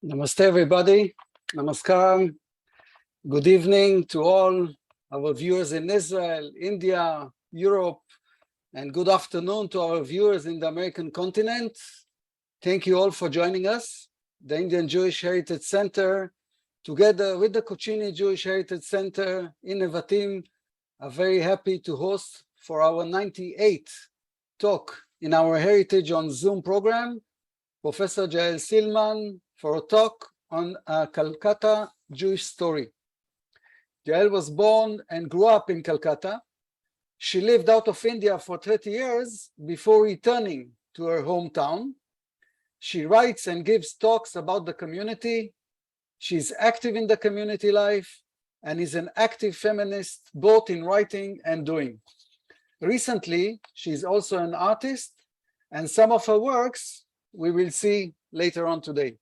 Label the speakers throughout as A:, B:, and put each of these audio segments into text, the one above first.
A: Namaste, everybody. Namaskaram. Good evening to all our viewers in Israel, India, Europe, and good afternoon to our viewers in the American continent. Thank you all for joining us. The Indian Jewish Heritage Center, together with the Cochin Jewish Heritage Center in Nevatim, are very happy to host for our 98th talk in our Heritage on Zoom program, Professor Jael Silliman, for a talk on Calcutta Jewish Story. Jael was born and grew up in Calcutta. She lived out of India for 30 years before returning to her hometown. She writes and gives talks about the community. She's active in the community life and is an active feminist, both in writing and doing. Recently, she's also an artist, and some of her works we will see later on today.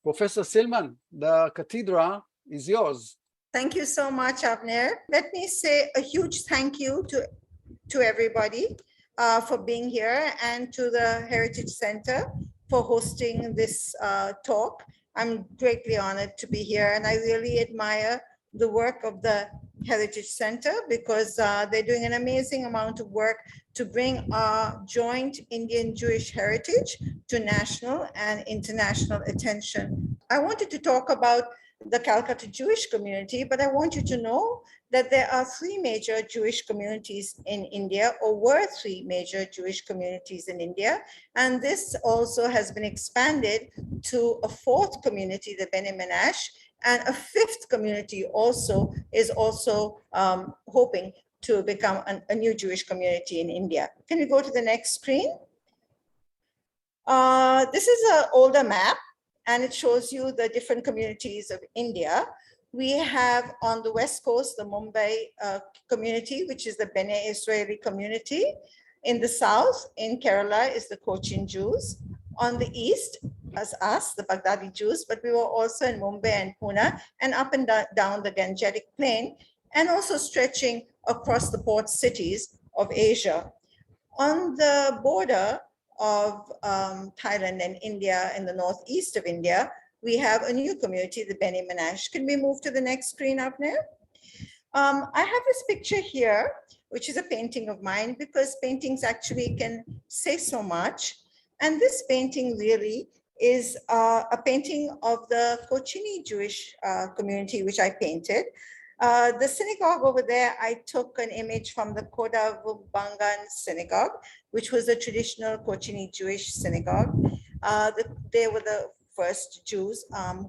A: Professor Silliman, the cathedra is yours.
B: Thank you so much, Avner. Let me say a huge thank you to everybody for being here and to the Heritage Center for hosting this talk. I'm greatly honored to be here, and I really admire the work of the Heritage Center because they're doing an amazing amount of work to bring our joint Indian Jewish heritage to national and international attention. I wanted to talk about the Calcutta Jewish community, but I want you to know that there are three major Jewish communities in India, or were three major Jewish communities in India. And this also has been expanded to a fourth community, the Bene Menashe, and a fifth community is also hoping to become a new Jewish community in India. Can we go to the next screen? This is an older map, and it shows you the different communities of India. We have on the west coast, the Mumbai community, which is the Bene Israeli community. In the south, in Kerala, is the Cochin Jews. On the east, as us, the Baghdadi Jews, but we were also in Mumbai and Pune, and up and down the Gangetic Plain, and also stretching across the port cities of Asia. On the border of Thailand and India, in the northeast of India, we have a new community, the Bene Menashe. Can we move to the next screen, Avner? I have this picture here, which is a painting of mine, because paintings actually can say so much. And this painting really is a painting of the Cochin Jewish community, which I painted. The synagogue over there, I took an image from the Kodavubangan synagogue, which was a traditional Cochin Jewish synagogue. They were the first Jews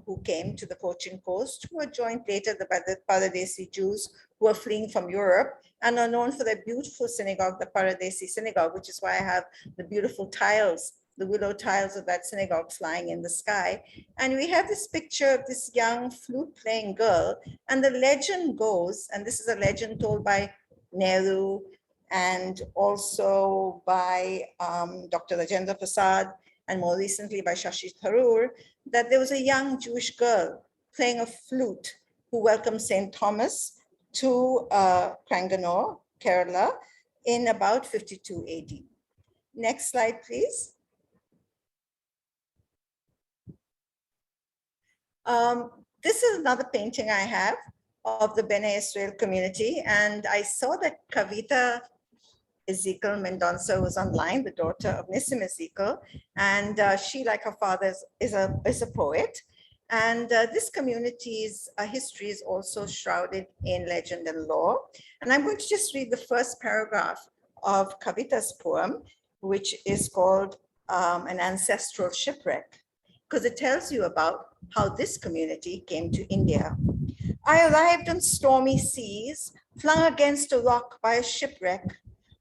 B: who came to the Cochin coast, who were joined later by the Paradesi Jews who were fleeing from Europe and are known for their beautiful synagogue, the Paradesi synagogue, which is why I have the beautiful tiles, the willow tiles of that synagogue flying in the sky. And we have this picture of this young flute-playing girl. And the legend goes, and this is a legend told by Nehru and also by Dr. Rajendra Prasad, and more recently by Shashi Tharoor, that there was a young Jewish girl playing a flute who welcomed St. Thomas to Cranganore, Kerala, in about 52 AD. Next slide, please. This is another painting I have of the Bene Israel community, and I saw that Kavita Ezekiel Mendonça was online, the daughter of Nissim Ezekiel, and she, like her father, is a poet. And this community's history is also shrouded in legend and lore. And I'm going to just read the first paragraph of Kavita's poem, which is called An Ancestral Shipwreck, because it tells you about how this community came to India. I arrived on stormy seas, flung against a rock by a shipwreck.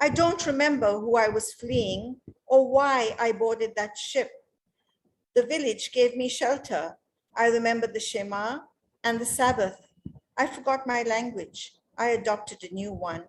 B: I don't remember who I was fleeing or why I boarded that ship. The village gave me shelter. I remember the Shema and the Sabbath. I forgot my language. I adopted a new one.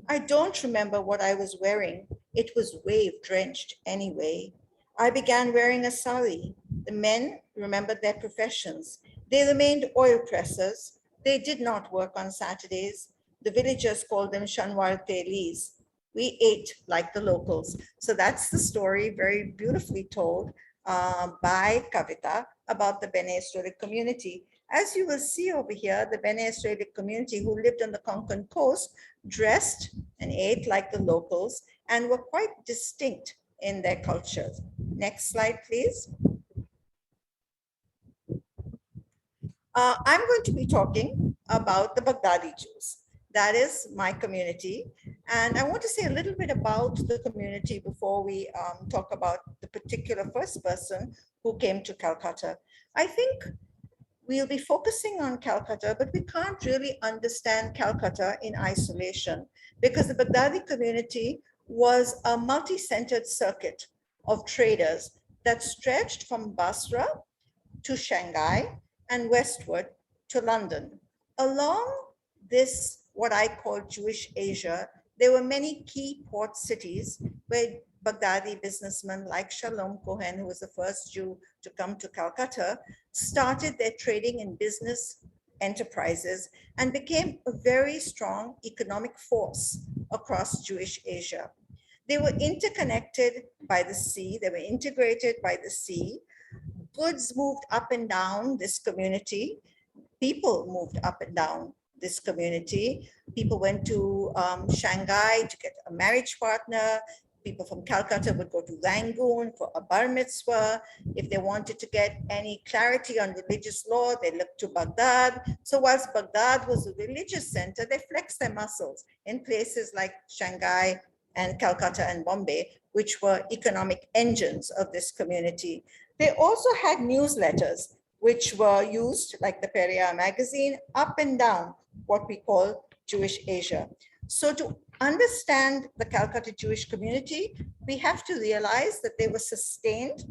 B: I don't remember what I was wearing. It was wave-drenched anyway. I began wearing a sari. The men remembered their professions. They remained oil pressers. They did not work on Saturdays. The villagers called them Shanwar Telis. We ate like the locals. So that's the story, very beautifully told, by Kavita about the Bene Israeli community. As you will see over here, the Bene Israeli community who lived on the Konkan coast dressed and ate like the locals and were quite distinct in their cultures. Next slide, please. I'm going to be talking about the Baghdadi Jews. That is my community. And I want to say a little bit about the community before we talk about the particular first person who came to Calcutta. I think we'll be focusing on Calcutta, but we can't really understand Calcutta in isolation because the Baghdadi community was a multi-centered circuit of traders that stretched from Basra to Shanghai and westward to London. Along this, what I call Jewish Asia, there were many key port cities where Baghdadi businessmen like Shalom Cohen, who was the first Jew to come to Calcutta, started their trading and business enterprises and became a very strong economic force across Jewish Asia. They were interconnected by the sea, they were integrated by the sea. Goods moved up and down this community. People moved up and down this community. People went to Shanghai to get a marriage partner. People from Calcutta would go to Rangoon for a bar mitzvah. If they wanted to get any clarity on religious law, they looked to Baghdad. So whilst Baghdad was a religious center, they flexed their muscles in places like Shanghai and Calcutta and Bombay, which were economic engines of this community. They also had newsletters, which were used, like the Peria magazine, up and down what we call Jewish Asia. So to understand the Calcutta Jewish community, we have to realize that they were sustained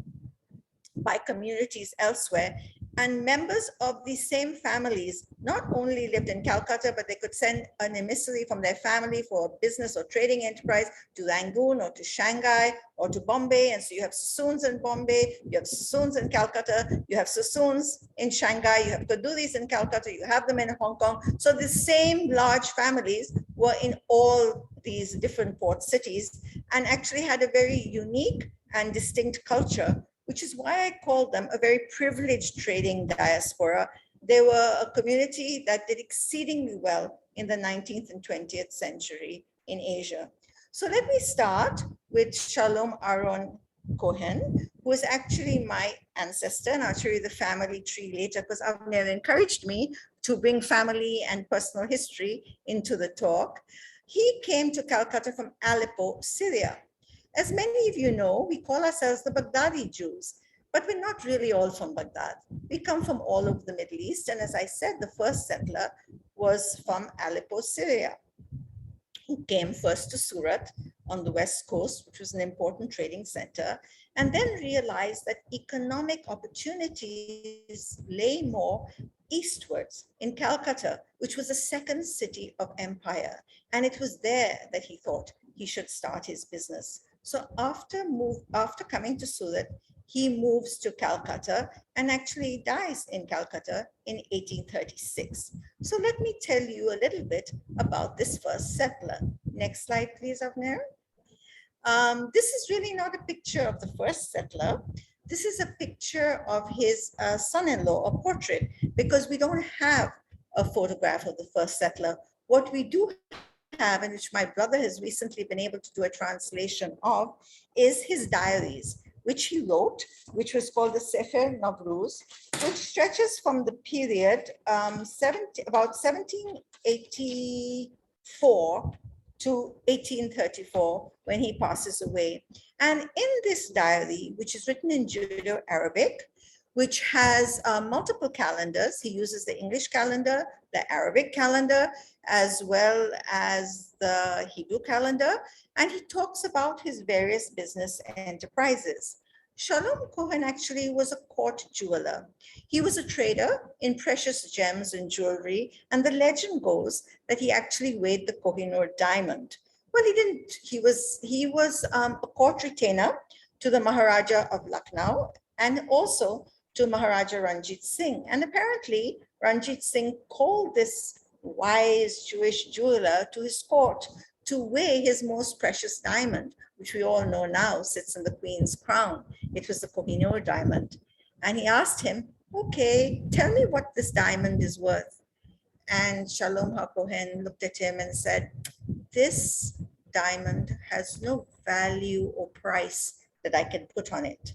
B: by communities elsewhere, and members of these same families not only lived in Calcutta, but they could send an emissary from their family for a business or trading enterprise to Rangoon or to Shanghai or to Bombay. And so you have Sassoons in Bombay, you have Sassoons in Calcutta, you have Sassoons in Shanghai, you have Kaduris in Calcutta, you have them in Hong Kong. So the same large families were in all these different port cities and actually had a very unique and distinct culture, which is why I call them a very privileged trading diaspora. They were a community that did exceedingly well in the 19th and 20th century in Asia. So let me start with Shalom Aaron Cohen, who is actually my ancestor, and I'll show you the family tree later because Avner encouraged me to bring family and personal history into the talk. He came to Calcutta from Aleppo, Syria. As many of you know, we call ourselves the Baghdadi Jews, but we're not really all from Baghdad. We come from all over the Middle East. And as I said, the first settler was from Aleppo, Syria, who came first to Surat on the west coast, which was an important trading center, and then realized that economic opportunities lay more eastwards in Calcutta, which was the second city of empire. And it was there that he thought he should start his business. So after coming to Surat, he moves to Calcutta and actually dies in Calcutta in 1836. So let me tell you a little bit about this first settler. Next slide, please, Avner. This is really not a picture of the first settler. This is a picture of his son-in-law, a portrait, because we don't have a photograph of the first settler. What we do have, and which my brother has recently been able to do a translation of, is his diaries, which he wrote, which was called the Sefer Navruz, which stretches from the period about 1784 to 1834, when he passes away. And in this diary, which is written in Judeo-Arabic, which has multiple calendars. He uses the English calendar, the Arabic calendar, as well as the Hebrew calendar. And he talks about his various business enterprises. Shalom Cohen actually was a court jeweler. He was a trader in precious gems and jewelry. And the legend goes that he actually weighed the Kohinoor diamond. Well, he didn't. He was a court retainer to the Maharaja of Lucknow and also to Maharaja Ranjit Singh. And apparently Ranjit Singh called this wise Jewish jeweler to his court to weigh his most precious diamond, which we all know now sits in the Queen's crown. It was the Kohinoor diamond. And he asked him, okay, tell me what this diamond is worth. And Shalom HaKohen looked at him and said, this diamond has no value or price that I can put on it.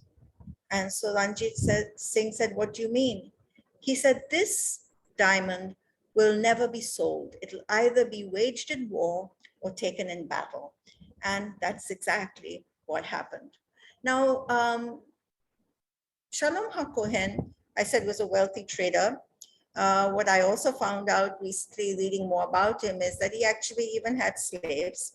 B: And so Ranjit Singh said, what do you mean? He said, this diamond will never be sold. It'll either be waged in war or taken in battle. And that's exactly what happened. Now, Shalom HaKohen, I said, was a wealthy trader. What I also found out recently reading more about him is that he actually even had slaves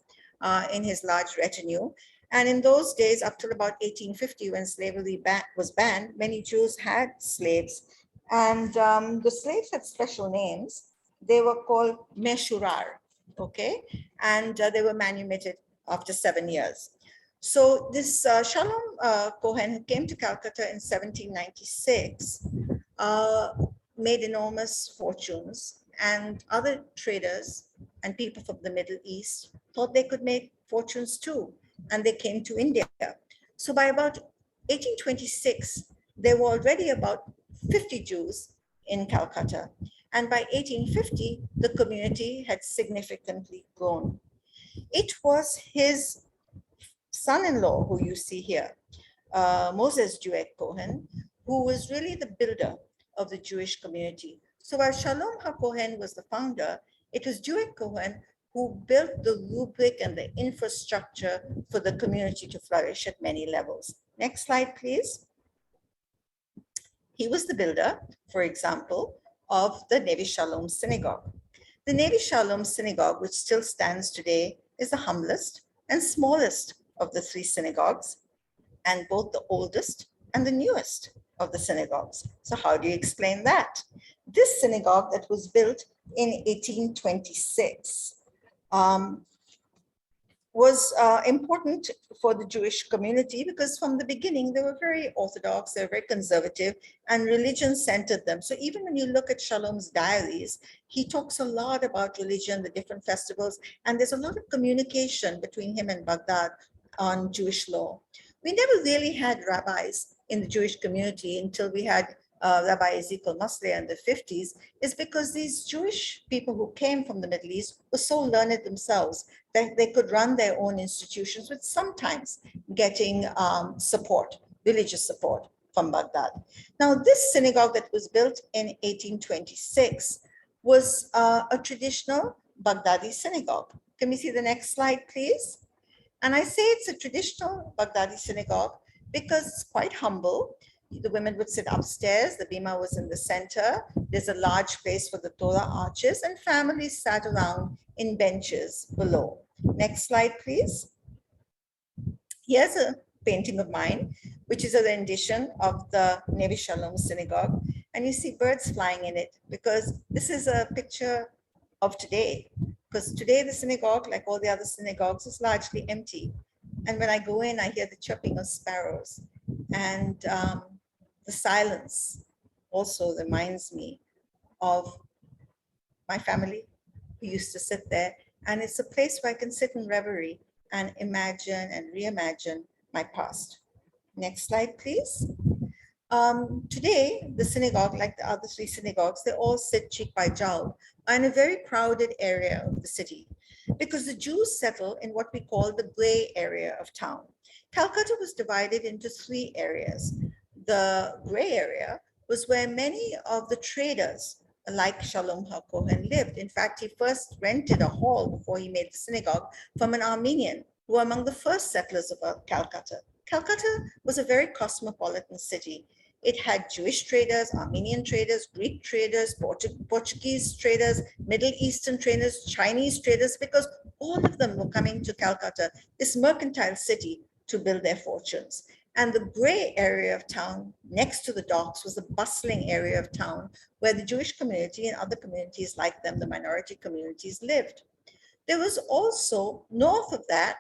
B: in his large retinue. And in those days, up till about 1850, when slavery was banned, many Jews had slaves. And the slaves had special names. They were called meshurar, okay? And they were manumitted after 7 years. So this Shalom Cohen, who came to Calcutta in 1796, made enormous fortunes, and other traders and people from the Middle East thought they could make fortunes too, and they came to India. So by about 1826, there were already about 50 Jews in Calcutta, and by 1850, the community had significantly grown. It was his son-in-law, who you see here, Moses Jael Cohen, who was really the builder of the Jewish community. So while Shalom HaKohen was the founder, it was Jael Cohen who built the rubric and the infrastructure for the community to flourish at many levels. Next slide, please. He was the builder, for example, of the Nevi Shalom Synagogue. The Nevi Shalom Synagogue, which still stands today, is the humblest and smallest of the three synagogues, and both the oldest and the newest of the synagogues. So how do you explain that? This synagogue that was built in 1826 was important for the Jewish community because from the beginning, they were very orthodox, they were very conservative, and religion centered them. So even when you look at Shalom's diaries, he talks a lot about religion, the different festivals, and there's a lot of communication between him and Baghdad on Jewish law. We never really had rabbis in the Jewish community until we had Rabbi Ezekiel Masleh in the 50s, is because these Jewish people who came from the Middle East were so learned themselves that they could run their own institutions with sometimes getting support, religious support from Baghdad. Now, this synagogue that was built in 1826 was a traditional Baghdadi synagogue. Can we see the next slide, please? And I say it's a traditional Baghdadi synagogue because it's quite humble. The women would sit upstairs, the bima was in the center. There's a large place for the Torah arches, and families sat around in benches below. Next slide, please. Here's a painting of mine, which is a rendition of the Nevi Shalom synagogue. And you see birds flying in it because this is a picture of today. Because today the synagogue, like all the other synagogues, is largely empty. And when I go in, I hear the chirping of sparrows. And the silence also reminds me of my family who used to sit there. And it's a place where I can sit in reverie and imagine and reimagine my past. Next slide, please. Today, the synagogue, like the other three synagogues, they all sit cheek by jowl in a very crowded area of the city because the Jews settle in what we call the gray area of town. Calcutta was divided into three areas. The gray area was where many of the traders like Shalom HaKohen lived. In fact, he first rented a hall before he made the synagogue from an Armenian who were among the first settlers of Calcutta. Calcutta was a very cosmopolitan city. It had Jewish traders, Armenian traders, Greek traders, Portuguese traders, Middle Eastern traders, Chinese traders, because all of them were coming to Calcutta, this mercantile city, to build their fortunes. And the gray area of town next to the docks was the bustling area of town where the Jewish community and other communities like them, the minority communities, lived. There was also north of that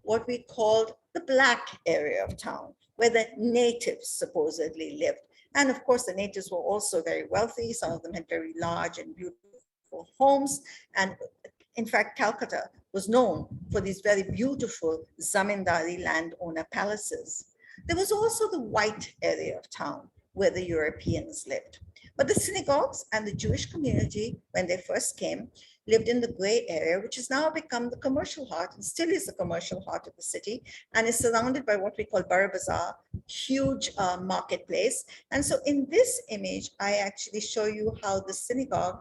B: what we called the black area of town, where the natives supposedly lived. And of course, the natives were also very wealthy. Some of them had very large and beautiful homes. And in fact, Calcutta was known for these very beautiful zamindari landowner palaces. There was also the white area of town where the Europeans lived. But the synagogues and the Jewish community, when they first came, lived in the gray area, which has now become the commercial heart and still is the commercial heart of the city, and is surrounded by what we call Bar Bazaar, huge marketplace. And so in this image, I actually show you how the synagogue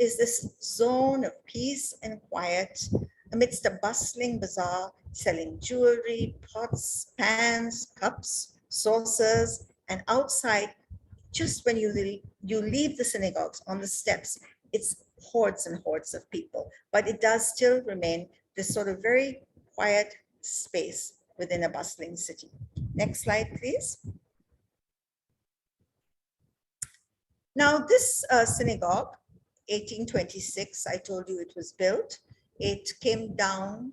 B: is this zone of peace and quiet amidst a bustling bazaar selling jewelry, pots, pans, cups, saucers, and outside, just when you leave the synagogues on the steps, it's hordes and hordes of people, but it does still remain this sort of very quiet space within a bustling city. Next slide, please. Now this synagogue, 1826, I told you it was built. It came down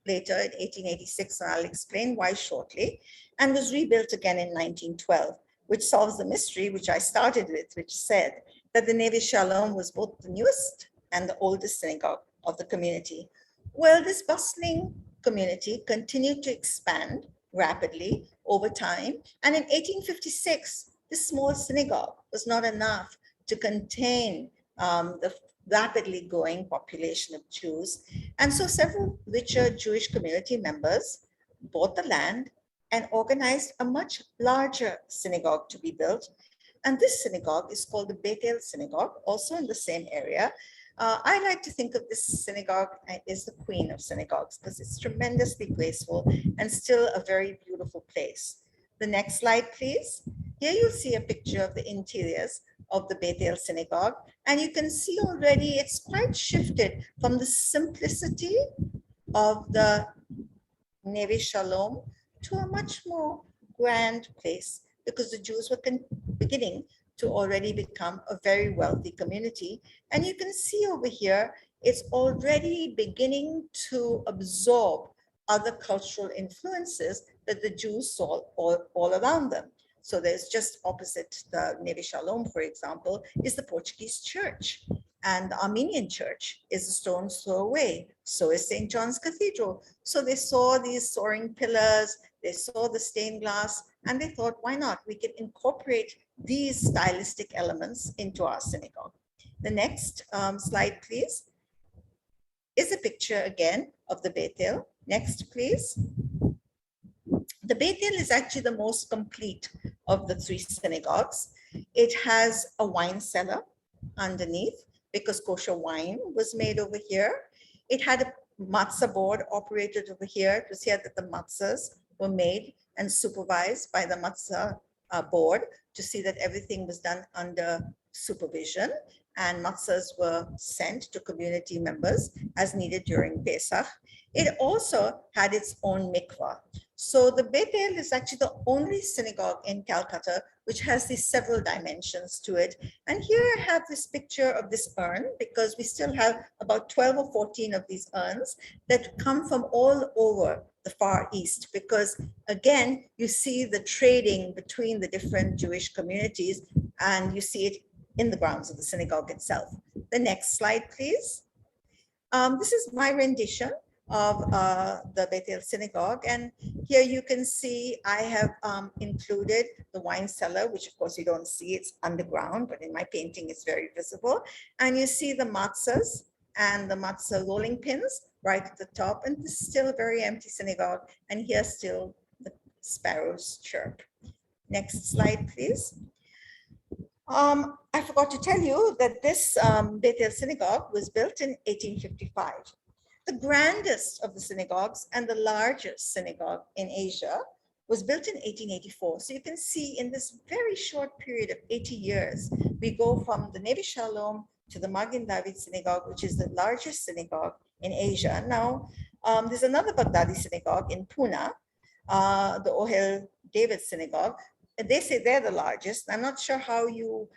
B: later in 1886, and I'll explain why shortly, and was rebuilt again in 1912, which solves the mystery, which I started with, which said that the Neve Shalom was both the newest and the oldest synagogue of the community. Well, this bustling community continued to expand rapidly over time. And in 1856, this small synagogue was not enough to contain the rapidly growing population of Jews. And so several richer Jewish community members bought the land and organized a much larger synagogue to be built. And this synagogue is called the Beit El Synagogue, also in the same area. I like to think of this synagogue as the queen of synagogues because it's tremendously graceful and still a very beautiful place. The next slide, please. Here you'll see a picture of the interiors of the Beit El Synagogue. And you can see already it's quite shifted from the simplicity of the Neve Shalom to a much more grand place because the Jews were beginning to already become a very wealthy community. And you can see over here, it's already beginning to absorb other cultural influences that the Jews saw all around them. So there's just opposite the Neve Shalom, for example, is the Portuguese church. And the Armenian church is a stone's throw away. So is St. John's Cathedral. So they saw these soaring pillars, they saw the stained glass, and they thought, why not? We can incorporate these stylistic elements into our synagogue. The next slide, please, is a picture again of the Beit El. Next, please. The Beit El is actually the most complete of the three synagogues. It has a wine cellar underneath because kosher wine was made over here. It had a matzah board operated over here. It was here that the matzahs were made and supervised by the matzah board to see that everything was done under supervision, and matzahs were sent to community members as needed during Pesach. It also had its own mikvah. So the Beit El is actually the only synagogue in Calcutta which has these several dimensions to it. And here I have this picture of this urn because we still have about 12 or 14 of these urns that come from all over the Far East, because again, you see the trading between the different Jewish communities and you see it in the grounds of the synagogue itself. The next slide, please. This is my rendition of the Beit El Synagogue. And here you can see I have included the wine cellar, which of course you don't see, it's underground, but in my painting it's very visible. And you see the matzahs and the matzah rolling pins right at the top. And this is still a very empty synagogue. And here still the sparrows chirp. Next slide, please. I forgot to tell you that this Beit El Synagogue was built in 1855. The grandest of the synagogues and the largest synagogue in Asia was built in 1884. So you can see in this very short period of 80 years, we go from the Neve Shalom to the Magen David Synagogue, which is the largest synagogue in Asia. Now, there's another Baghdadi synagogue in Pune, the Ohel David Synagogue. And they say they're the largest. I'm not sure how you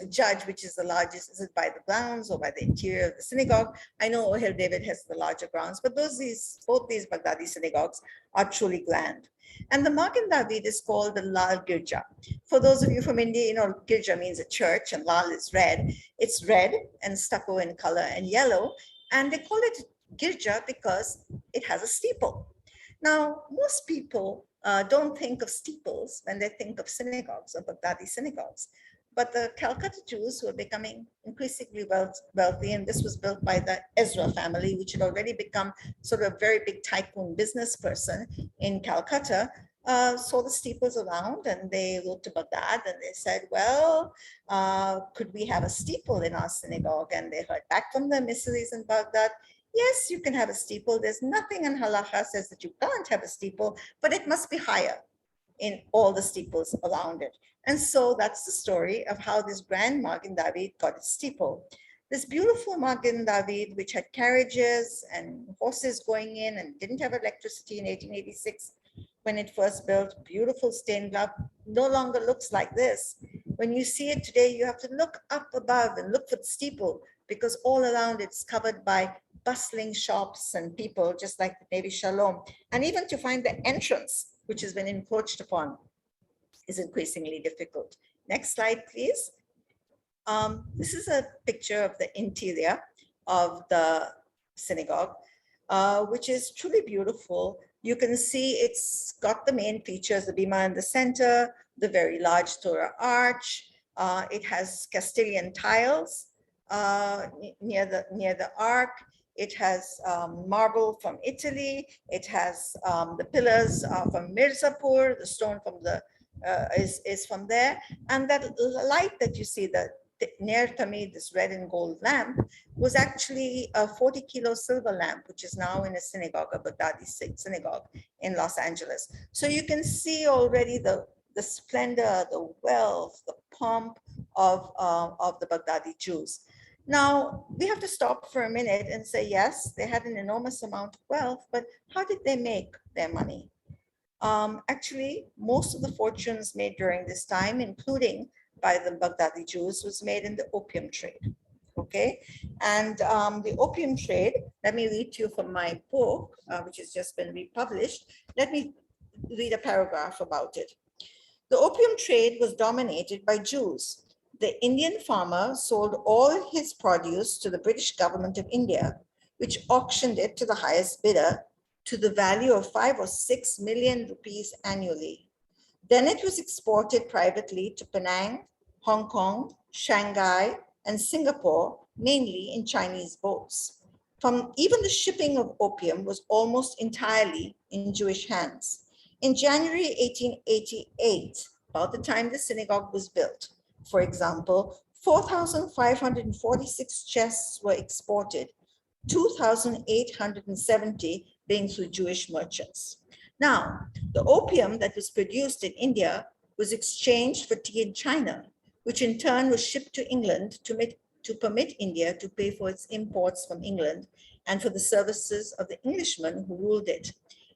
B: judge which is the largest. Is it by the grounds or by the interior of the synagogue? I know Ohel David has the larger grounds, but both these Baghdadi synagogues are truly grand. And the Magen David is called the Lal Girja. For those of you from India, you know, Girja means a church and Lal is red. It's red and stucco in color and yellow. And they call it girja because it has a steeple. Now, most people don't think of steeples when they think of synagogues or Baghdadi synagogues. But the Calcutta Jews who are becoming increasingly wealthy, and this was built by the Ezra family, which had already become sort of a very big tycoon business person in Calcutta, saw the steeples around, and they looked to Baghdad and they said, well, could we have a steeple in our synagogue? And they heard back from the emissaries in Baghdad, yes, you can have a steeple. There's nothing in halacha says that you can't have a steeple, but it must be higher in all the steeples around it. And so that's the story of how this grand Magen David got its steeple. This beautiful Magen David, which had carriages and horses going in and didn't have electricity in 1886 when it first built, beautiful stained glass, no longer looks like this. When you see it today, you have to look up above and look for the steeple because all around it's covered by bustling shops and people, just like the Navy Shalom. And even to find the entrance, which has been encroached upon, is increasingly difficult. Next slide, please. This is a picture of the interior of the synagogue, which is truly beautiful. You can see it's got the main features, the bima in the center, the very large Torah arch. It has Castilian tiles near the ark. It has marble from Italy. It has the pillars from Mirzapur. The stone from the is from there. And that light that you see, the Ner Tamid, this red and gold lamp, was actually a 40-kilo silver lamp, which is now in a synagogue, a Baghdadi synagogue in Los Angeles. So you can see already the splendor, the wealth, the pomp of the Baghdadi Jews. Now, we have to stop for a minute and say, yes, they had an enormous amount of wealth, but how did they make their money? Actually, most of the fortunes made during this time, including by the Baghdadi Jews, was made in the opium trade. Okay, and the opium trade, let me read to you from my book, which has just been republished. Let me read a paragraph about it. The opium trade was dominated by Jews. The Indian farmer sold all his produce to the British government of India, which auctioned it to the highest bidder to the value of 5 or 6 million rupees annually. Then it was exported privately to Penang, Hong Kong, Shanghai, and Singapore, mainly in Chinese boats. Even the shipping of opium was almost entirely in Jewish hands. In January 1888, about the time the synagogue was built, for example, 4,546 chests were exported, 2,870 being through Jewish merchants. Now, the opium that was produced in India was exchanged for tea in China, which in turn was shipped to England to permit India to pay for its imports from England and for the services of the Englishmen who ruled it.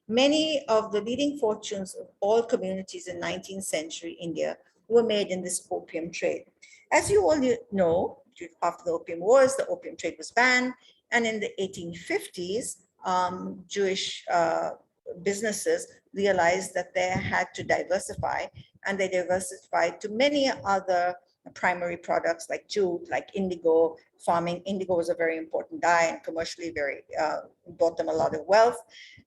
B: Many of the leading fortunes of all communities in 19th century India were made in this opium trade. As you all know, after the Opium Wars, the opium trade was banned, and in the 1850s, Jewish businesses realized that they had to diversify, and they diversified to many other primary products like jute, like indigo farming. Indigo was a very important dye and commercially brought them a lot of wealth.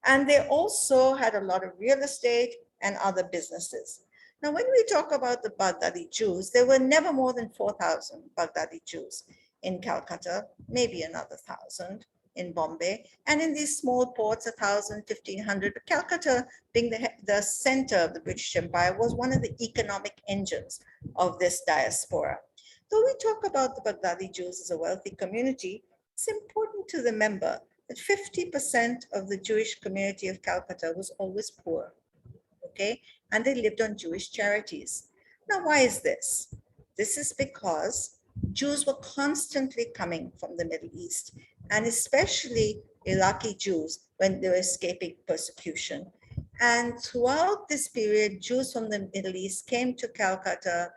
B: And they also had a lot of real estate and other businesses. Now, when we talk about the Baghdadi Jews, there were never more than 4,000 Baghdadi Jews in Calcutta, maybe another 1,000 in Bombay, and in these small ports, 1,000, 1,500. Calcutta, being the center of the British Empire, was one of the economic engines of this diaspora. Though we talk about the Baghdadi Jews as a wealthy community, it's important to remember that 50% of the Jewish community of Calcutta was always poor, okay? And they lived on Jewish charities. Now, why is this? This is because Jews were constantly coming from the Middle East, and especially Iraqi Jews when they were escaping persecution. And throughout this period, Jews from the Middle East came to Calcutta,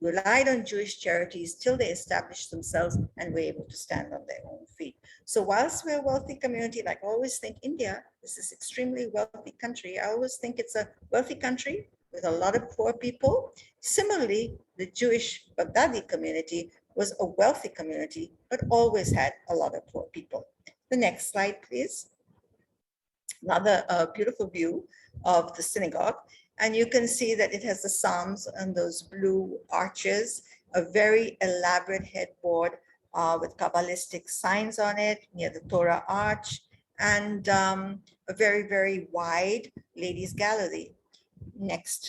B: relied on Jewish charities till they established themselves and were able to stand on their own feet. So whilst we're a wealthy community, like I always think India, this is extremely wealthy country. I always think it's a wealthy country with a lot of poor people. Similarly, the Jewish Baghdadi community was a wealthy community, but always had a lot of poor people. The next slide, please. Another beautiful view of the synagogue. And you can see that it has the Psalms and those blue arches, a very elaborate headboard with Kabbalistic signs on it near the Torah arch, and a very, very wide ladies' gallery. Next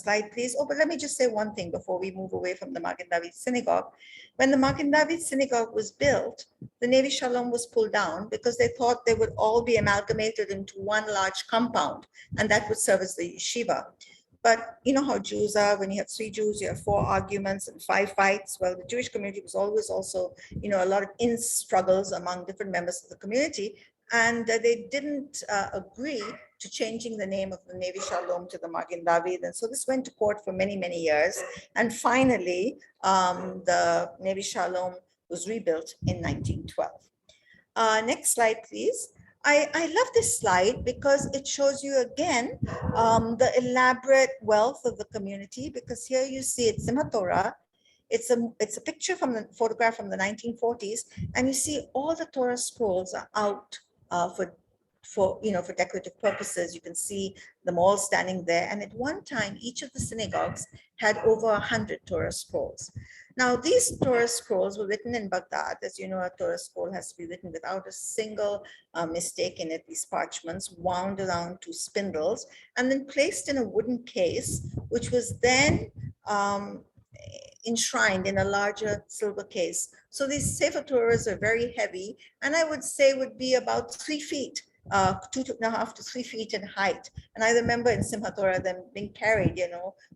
B: slide, please. Oh, but let me just say one thing before we move away from the Magen David Synagogue. When the Magen David Synagogue was built, the Navy Shalom was pulled down because they thought they would all be amalgamated into one large compound, and that would serve as the yeshiva. But you know how Jews are, when you have 3 Jews, you have 4 arguments and 5 fights. Well, the Jewish community was always also, a lot of struggles among different members of the community. And they didn't agree to changing the name of the Navy Shalom to the Magen David. And so this went to court for many, many years. And finally, the Navy Shalom was rebuilt in 1912. Next slide, please. I love this slide because it shows you again the elaborate wealth of the community, because here you see it's Simchat Torah. It's a picture from the photograph from the 1940s, and you see all the Torah scrolls are out for decorative purposes. You can see them all standing there. And at one time, each of the synagogues had over 100 Torah scrolls. Now, these Torah scrolls were written in Baghdad. As you know, a Torah scroll has to be written without a single mistake in it. These parchments wound around 2 spindles and then placed in a wooden case, which was then enshrined in a larger silver case. So these Sefer Torahs are very heavy, and I would say would be about 3 feet, 2.5 to 3 feet in height. And I remember in Simchat Torah them being carried,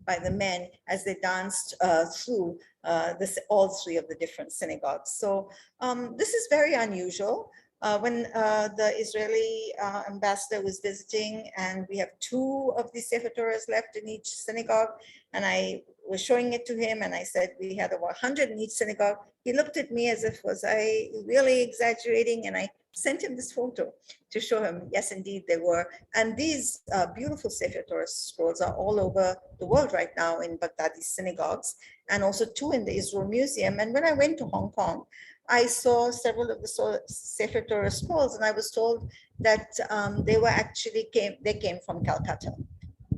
B: by the men as they danced through all 3 of the different synagogues. So this is very unusual. When the Israeli ambassador was visiting, and we have 2 of the Sefer Torahs left in each synagogue, and I was showing it to him, and I said we had over 100 in each synagogue. He looked at me as if was I really exaggerating, and I sent him this photo to show him, yes, indeed they were. And these beautiful Sefer Torah scrolls are all over the world right now in Baghdadi synagogues, and also 2 in the Israel Museum. And when I went to Hong Kong, I saw several of the Sefer Torah scrolls, and I was told that they came from Calcutta.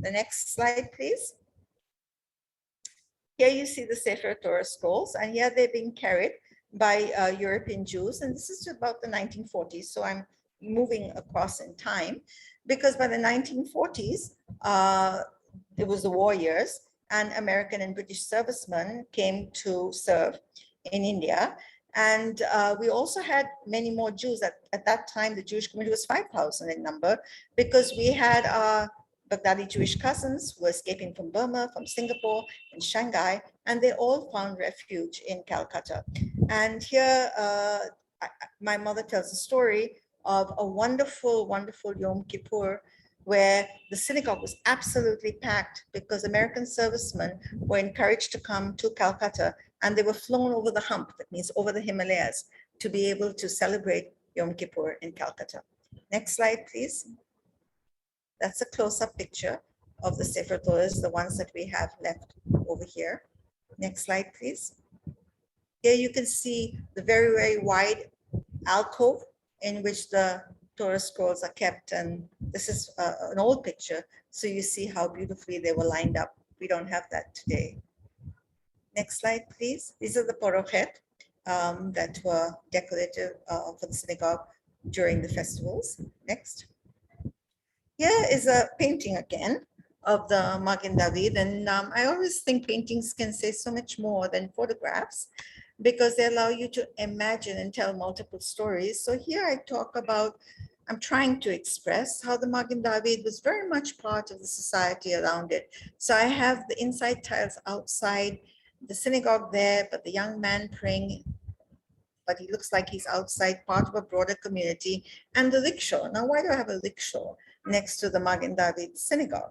B: The next slide, please. Here you see the Sefer Torah scrolls, and here they're being carried by European Jews, and this is about the 1940s. So I'm moving across in time, because by the 1940s, it was the war years, and American and British servicemen came to serve in India. And we also had many more Jews. At that time, the Jewish community was 5,000 in number, because we had Baghdadi Jewish cousins who were escaping from Burma, from Singapore, and Shanghai, and they all found refuge in Calcutta. And here, my mother tells a story of a wonderful, wonderful Yom Kippur, where the synagogue was absolutely packed because American servicemen were encouraged to come to Calcutta, and they were flown over the hump, that means over the Himalayas, to be able to celebrate Yom Kippur in Calcutta. Next slide, please. That's a close-up picture of the Sefer Torahs, the ones that we have left over here. Next slide, please. Here you can see the very, very wide alcove in which the Torah scrolls are kept. And this is an old picture, so you see how beautifully they were lined up. We don't have that today. Next slide, please. These are the porochet that were decorated for the synagogue during the festivals. Next. Here is a painting again of the Magen David. And I always think paintings can say so much more than photographs, because they allow you to imagine and tell multiple stories. So here I talk about, I'm trying to express how the Magen David was very much part of the society around it. So I have the inside tiles outside the synagogue there, but the young man praying, but he looks like he's outside, part of a broader community, and the rickshaw. Now, why do I have a rickshaw next to the Magen David synagogue?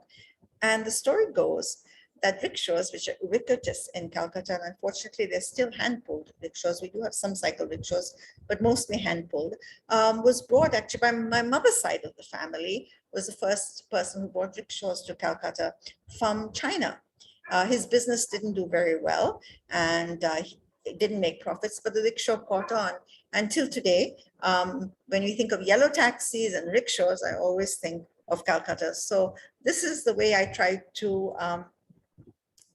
B: And the story goes that rickshaws, which are ubiquitous in Calcutta, and unfortunately they're still hand-pulled rickshaws. We do have some cycle rickshaws, but mostly hand-pulled, was brought actually by my mother's side of the family, was the first person who brought rickshaws to Calcutta from China. His business didn't do very well, and didn't make profits, but the rickshaw caught on. Until today, when we think of yellow taxis and rickshaws, I always think of Calcutta. So this is the way I try to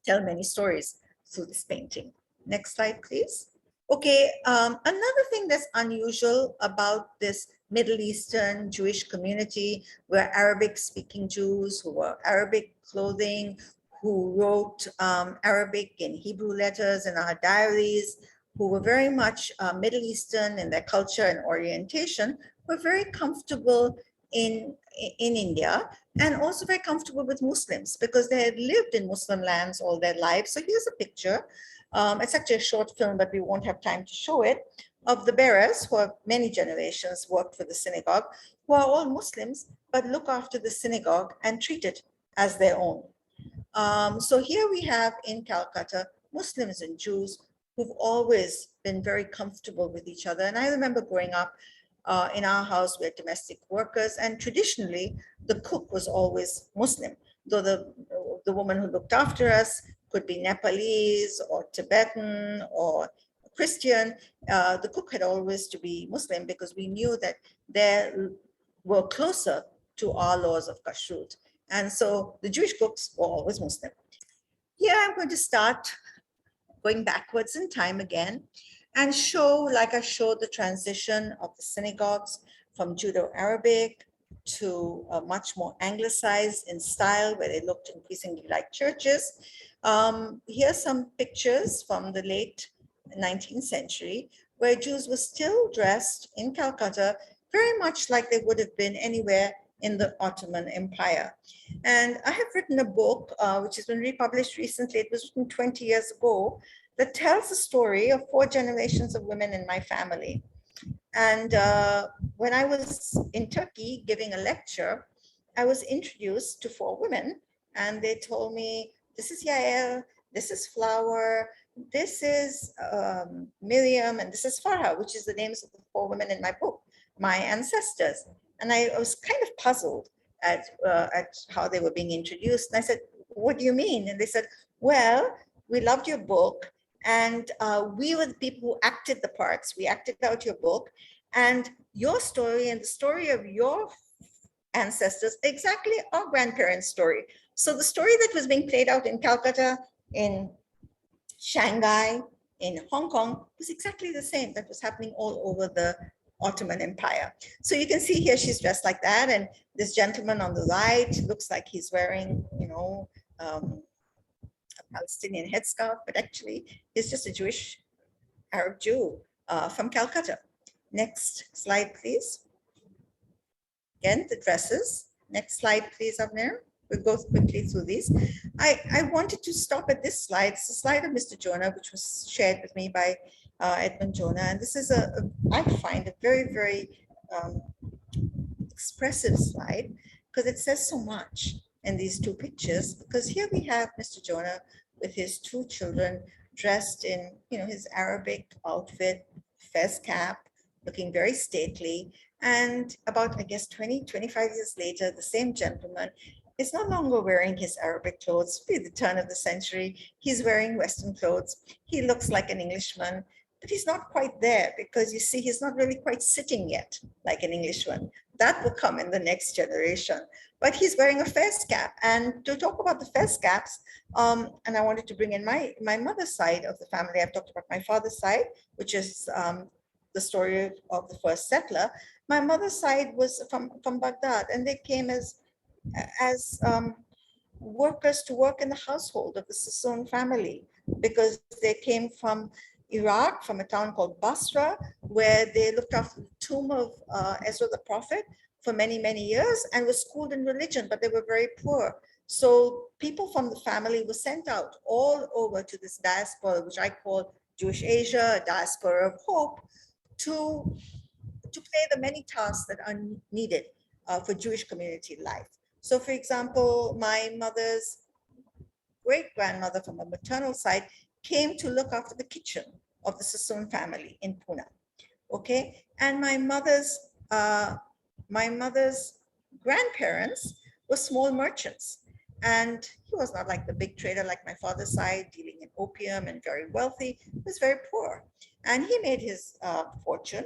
B: tell many stories through this painting. Next slide, please. Okay, another thing that's unusual about this Middle Eastern Jewish community were Arabic-speaking Jews who wore Arabic clothing, who wrote Arabic in Hebrew letters in our diaries, who were very much Middle Eastern in their culture and orientation, were very comfortable in India, and also very comfortable with Muslims because they had lived in Muslim lands all their lives. So here's a picture. It's actually a short film, but we won't have time to show it, of the bearers who have many generations worked for the synagogue, who are all Muslims, but look after the synagogue and treat it as their own. So here we have in Calcutta, Muslims and Jews who've always been very comfortable with each other. And I remember growing up in our house, we had domestic workers, and traditionally the cook was always Muslim, though the woman who looked after us could be Nepalese or Tibetan or Christian. The cook had always to be Muslim because we knew that they were closer to our laws of kashrut. And so the Jewish cooks were always Muslim. Here I'm going to start going backwards in time again and show, like I showed, the transition of the synagogues from Judo-Arabic to much more anglicized in style, where they looked increasingly like churches. Here's some pictures from the late 19th century, where Jews were still dressed in Calcutta very much like they would have been anywhere in the Ottoman Empire. And I have written a book, which has been republished recently. It was written 20 years ago, that tells the story of 4 generations of women in my family. And when I was in Turkey giving a lecture, I was introduced to 4 women, and they told me, this is Jael, this is Flower, this is Miriam, and this is Farha, which is the names of the 4 women in my book, my ancestors. And I was kind of puzzled at how they were being introduced. And I said, what do you mean? And they said, well, we loved your book, and we were the people who acted the parts. We acted out your book, and your story and the story of your ancestors, exactly our grandparents' story. So the story that was being played out in Calcutta, in Shanghai, in Hong Kong, was exactly the same that was happening all over the Ottoman Empire. So you can see here she's dressed like that, and this gentleman on the right looks like he's wearing, you know, a Palestinian headscarf, but actually he's just a Jewish Arab Jew from Calcutta. Next slide, please. Again, the dresses. Next slide, please, Avner. We'll go quickly through these. I wanted to stop at this slide. It's a slide of Mr. Jonah, which was shared with me by Edmund Jonah. And this is I find a very, very expressive slide because it says so much in these 2 pictures. Because here we have Mr. Jonah with his 2 children dressed in, you know, his Arabic outfit, fez cap, looking very stately. And about, I guess, 20, 25 years later, the same gentleman is no longer wearing his Arabic clothes. At the turn of the century, he's wearing Western clothes. He looks like an Englishman, but he's not quite there because you see, he's not really quite sitting yet like an Englishman. That will come in the next generation. But he's wearing a fez cap. And to talk about the fez caps, and I wanted to bring in my mother's side of the family. I've talked about my father's side, which is the story of the first settler. My mother's side was from Baghdad, and they came as workers to work in the household of the Sassoon family because they came from Iraq, from a town called Basra, where they looked after the tomb of Ezra the prophet for many, many years and were schooled in religion, but they were very poor. So people from the family were sent out all over to this diaspora, which I call Jewish Asia, a diaspora of hope, to play the many tasks that are needed for Jewish community life. So for example, my mother's great-grandmother from a maternal side came to look after the kitchen of the Sassoon family in Pune. Okay, and my mother's grandparents were small merchants. And he was not like the big trader like my father's side, dealing in opium and very wealthy. He was very poor. And he made his fortune.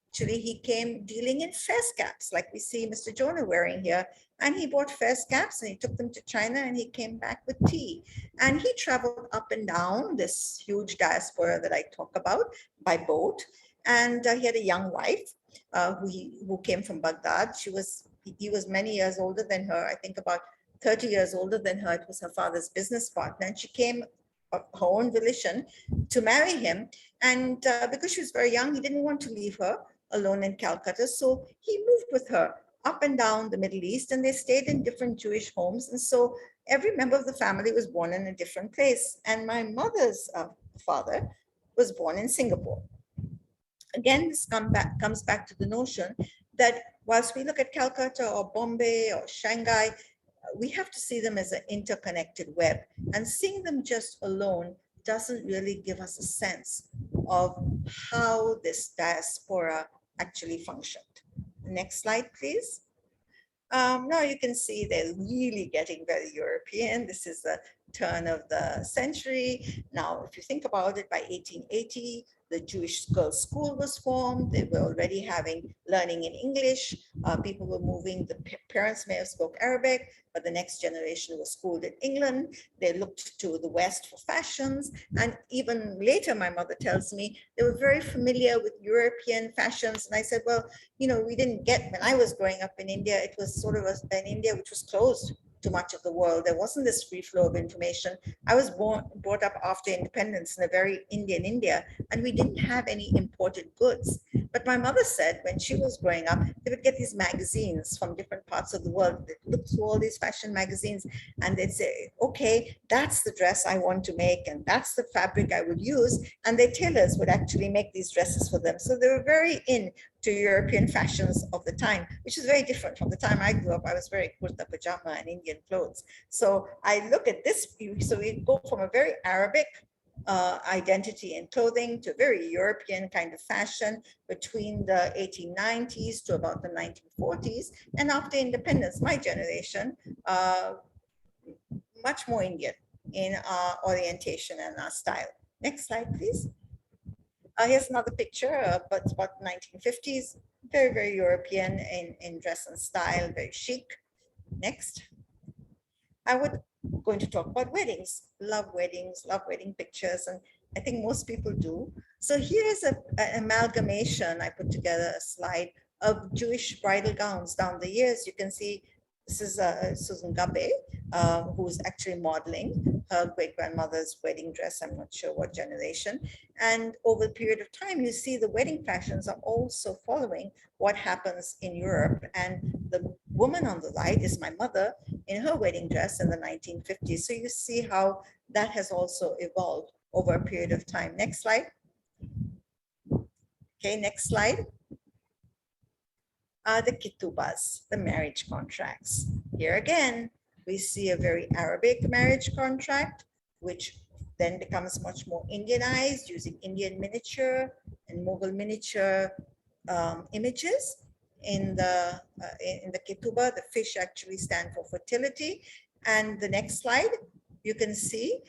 B: Actually, he came dealing in fez caps, like we see Mr. Jonah wearing here. And he bought fez caps and he took them to China and he came back with tea. And he traveled up and down this huge diaspora that I talk about by boat. And he had a young wife who came from Baghdad. He was many years older than her, I think about 30 years older than her. It was her father's business partner. And she came of her own volition to marry him. And because she was very young, he didn't want to leave her alone in Calcutta. So he moved with her up and down the Middle East, and they stayed in different Jewish homes. And so every member of the family was born in a different place. And my mother's father was born in Singapore. Again, this comes back to the notion that whilst we look at Calcutta or Bombay or Shanghai, we have to see them as an interconnected web, and seeing them just alone doesn't really give us a sense of how this diaspora actually functioned. Next slide, please. Now you can see they're really getting very European. This is the turn of the century. Now, if you think about it, by 1880, the Jewish Girls' School was formed. They were already learning in English. People were moving. The parents may have spoke Arabic, but the next generation was schooled in England. They looked to the West for fashions. And even later, my mother tells me, they were very familiar with European fashions. And I said, well, you know, we didn't get, when I was growing up in India, it was sort of an India which was closed to much of the world. There wasn't this free flow of information. I was brought up after independence in a very Indian India, and we didn't have any imported goods. But my mother said when she was growing up, they would get these magazines from different parts of the world. They'd look through all these fashion magazines and they'd say, okay, that's the dress I want to make, and that's the fabric I would use. And their tailors would actually make these dresses for them. So they were very in to European fashions of the time, which is very different from the time I grew up. I was very kurta pajama and Indian clothes. So I look at this, so we go from a very Arabic identity in clothing to a very European kind of fashion between the 1890s to about the 1940s. And after independence, my generation, much more Indian in our orientation and our style. Next slide, please. Here's another picture, but it's about 1950s, very, very European in dress and style, very chic. Next. I would going to talk about weddings, love wedding pictures, and I think most people do. So here's an amalgamation. I put together a slide of Jewish bridal gowns down the years. You can see this is Susan Gabe, who's actually modeling her great-grandmother's wedding dress. I'm not sure what generation. And over a period of time, you see the wedding fashions are also following what happens in Europe. And the woman on the right is my mother in her wedding dress in the 1950s. So you see how that has also evolved over a period of time. Next slide. Okay, next slide. The ketubas, the marriage contracts. Here again, we see a very Arabic marriage contract, which then becomes much more Indianized, using Indian miniature and Mughal miniature images. In the ketuba, the fish actually stand for fertility. And the next slide, you can see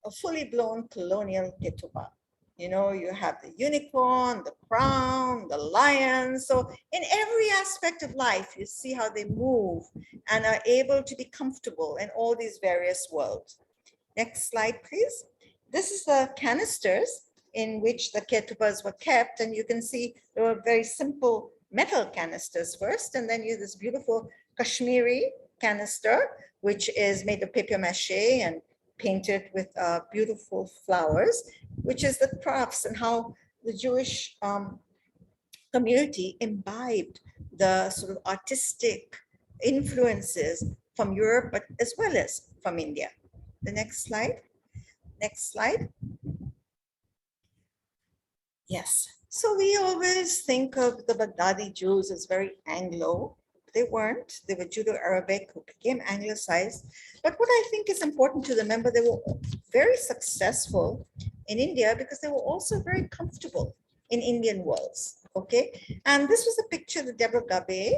B: a fully blown colonial ketuba. You know, you have the unicorn, the crown, the lion. So in every aspect of life, you see how they move and are able to be comfortable in all these various worlds. Next slide, please. This is the canisters in which the ketubas were kept. And you can see there were very simple metal canisters first, and then you have this beautiful Kashmiri canister, which is made of papier mâché and painted with beautiful flowers, which is the crafts and how the Jewish community imbibed the sort of artistic influences from Europe, but as well as from India. The next slide. Next slide. Yes. So we always think of the Baghdadi Jews as very Anglo. They weren't. They were Judo-Arabic who became Anglicized. But what I think is important to remember, they were very successful in India because they were also very comfortable in Indian worlds. Okay, and this was a picture that Deborah Gabe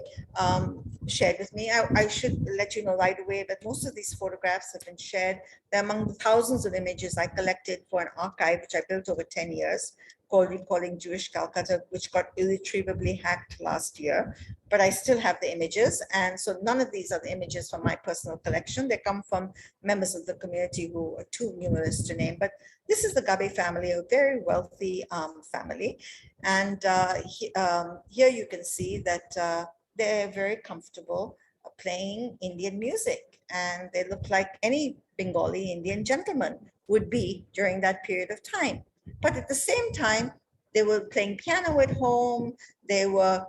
B: shared with me. I should let you know right away that most of these photographs have been shared. They're among the thousands of images I collected for an archive, which I built over 10 years, called Recalling Jewish Calcutta, which got irretrievably hacked last year. But I still have the images. And so none of these are the images from my personal collection. They come from members of the community who are too numerous to name. But this is the Gabe family, a very wealthy family. And here you can see that they're very comfortable playing Indian music. And they look like any Bengali Indian gentleman would be during that period of time. But at the same time, they were playing piano at home. They were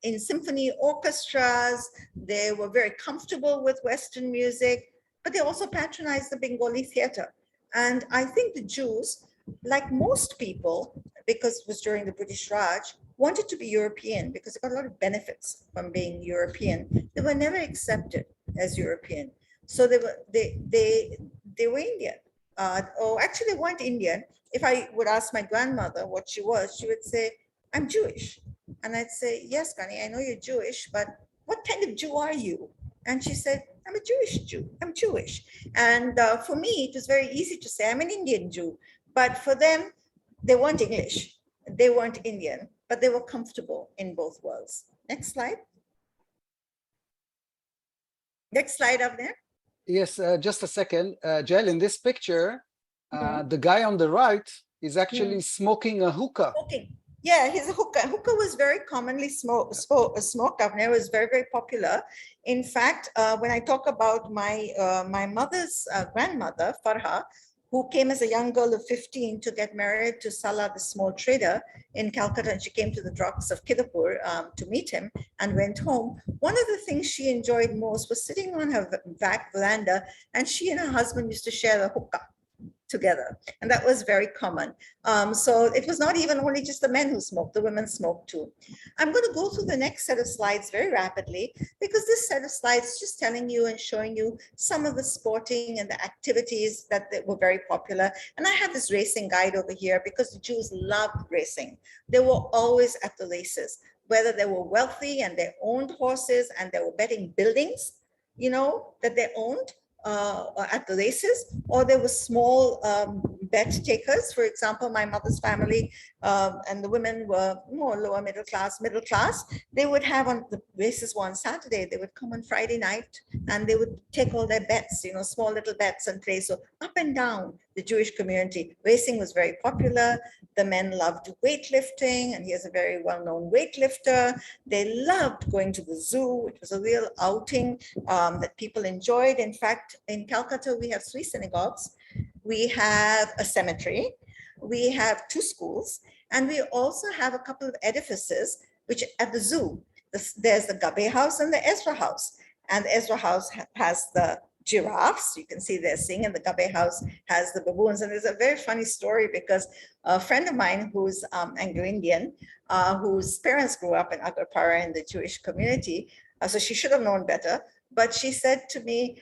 B: in symphony orchestras. They were very comfortable with Western music, but they also patronized the Bengali theater. And I think the Jews, like most people, because it was during the British Raj, wanted to be European because they got a lot of benefits from being European. They were never accepted as European. So they were Indian. Actually, they weren't Indian. If I would ask my grandmother what she was, she would say, I'm Jewish. And I'd say, yes, Gani, I know you're Jewish, but what kind of Jew are you? And she said, I'm a Jewish Jew. I'm Jewish. And for me, it was very easy to say I'm an Indian Jew. But for them, they weren't English. They weren't Indian, but they were comfortable in both worlds. Next slide. Next slide up there.
A: Yes, just a second. Jael, in this picture, the guy on the right is actually smoking a hookah.
B: Okay. Yeah, he's a hookah. Hookah was very commonly smoked up there. It was very, very popular. In fact, when I talk about my mother's grandmother, Farha, who came as a young girl of 15 to get married to Salah, the small trader in Calcutta, and she came to the docks of Kidapur to meet him and went home. One of the things she enjoyed most was sitting on her back veranda, and she and her husband used to share a hookah together, and that was very common. So it was not even only just the men who smoked, the women smoked too. I'm going to go through the next set of slides very rapidly because this set of slides is just telling you and showing you some of the sporting and the activities that were very popular. And I have this racing guide over here because the Jews loved racing. They were always at the races, whether they were wealthy and they owned horses and they were betting buildings, you know, that they owned. At the races, or there were small bet takers. For example, my mother's family and the women were more lower middle class. They would have on the races one Saturday, they would come on Friday night and they would take all their bets, you know, small little bets and play. So up and down the Jewish community, racing was very popular. The men loved weightlifting, and here's a very well-known weightlifter. They loved going to the zoo. It was a real outing that people enjoyed. In fact, in Calcutta, we have 3 synagogues. We have a cemetery. We have 2 schools. And we also have a couple of edifices, which at the zoo, there's the Gabe house and the Ezra house. And the Ezra house has the giraffes. You can see they're seeing, and the Gabe house has the baboons. And there's a very funny story because a friend of mine who's Anglo-Indian, whose parents grew up in Agarpara in the Jewish community, so she should have known better. But she said to me,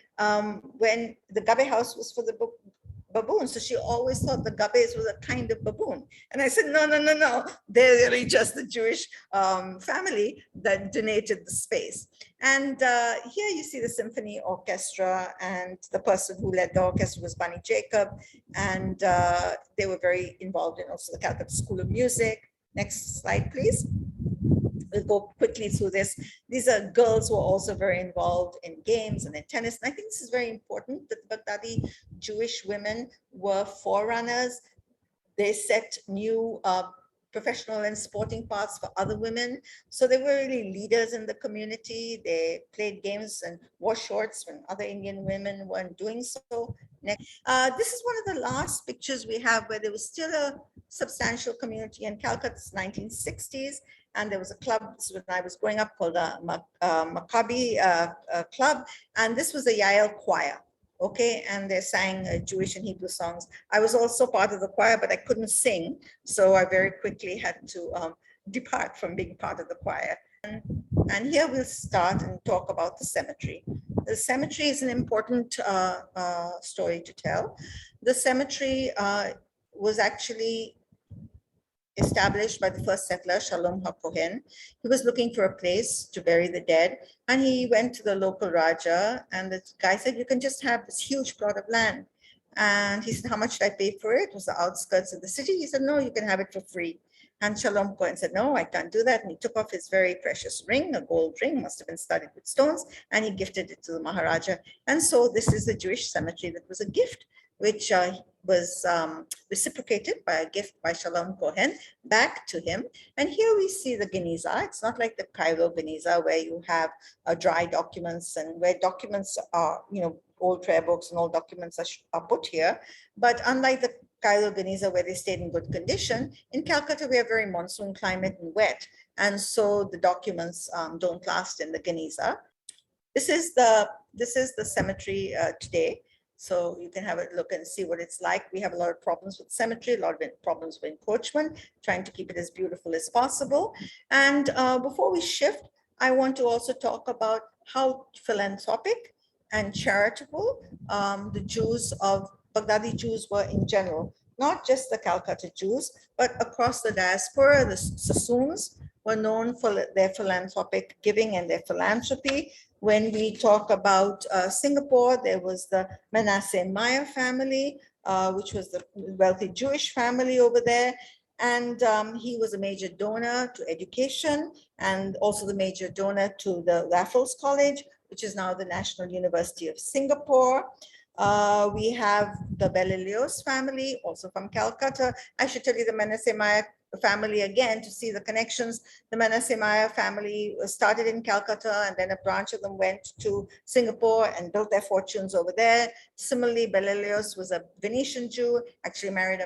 B: when the Gabe house was for the baboons, so she always thought the Gabes was a kind of baboon. And I said, no. They're really just the Jewish family that donated the space. And here you see the symphony orchestra, and the person who led the orchestra was Bunny Jacob. And they were very involved in also the Calcutta School of Music. Next slide, please. We'll go quickly through this. These are girls who are also very involved in games and in tennis. And I think this is very important that Baghdadi Jewish women were forerunners. They set new professional and sporting paths for other women. So they were really leaders in the community. They played games and wore shorts when other Indian women weren't doing so. Next. This is one of the last pictures we have where there was still a substantial community in Calcutta, 1960s. And there was a club when I was growing up called the Maccabi Club. And this was the Jael choir, okay? And they sang Jewish and Hebrew songs. I was also part of the choir, but I couldn't sing. So I very quickly had to depart from being part of the choir. And here we'll start and talk about the cemetery. The cemetery is an important story to tell. The cemetery was actually established by the first settler, Shalom HaKohen. He was looking for a place to bury the dead, and he went to the local Raja, and the guy said, you can just have this huge plot of land. And he said, how much should I pay for it? It was the outskirts of the city. He said, no, you can have it for free. And Shalom Cohen said, no, I can't do that. And he took off his very precious ring, a gold ring, must have been studded with stones, and he gifted it to the Maharaja. And so this is the Jewish cemetery that was a gift, which was reciprocated by a gift by Shalom Cohen back to him. And here we see the Geniza. It's not like the Cairo Geniza where you have dry documents and where documents are, old prayer books and all documents are put here. But unlike the Cairo Geniza where they stayed in good condition, in Calcutta we have very monsoon climate and wet. And so the documents don't last in the Geniza. This is the cemetery today. So you can have a look and see what it's like. We have a lot of problems with cemetery, a lot of problems with encroachment, trying to keep it as beautiful as possible. And before we shift, I want to also talk about how philanthropic and charitable the Jews of Baghdadi Jews were in general, not just the Calcutta Jews, but across the diaspora. The Sassoons were known for their philanthropic giving and their philanthropy. When we talk about Singapore, there was the Manasseh Meyer family, which was the wealthy Jewish family over there. And he was a major donor to education and also the major donor to the Raffles College, which is now the National University of Singapore. We have the Belilios family, also from Calcutta. I should tell you the Manasseh Meyer family again to see the connections. The Manasseh Meyer family started in Calcutta, and then a branch of them went to Singapore and built their fortunes over there. Similarly, Belilios was a Venetian Jew, actually married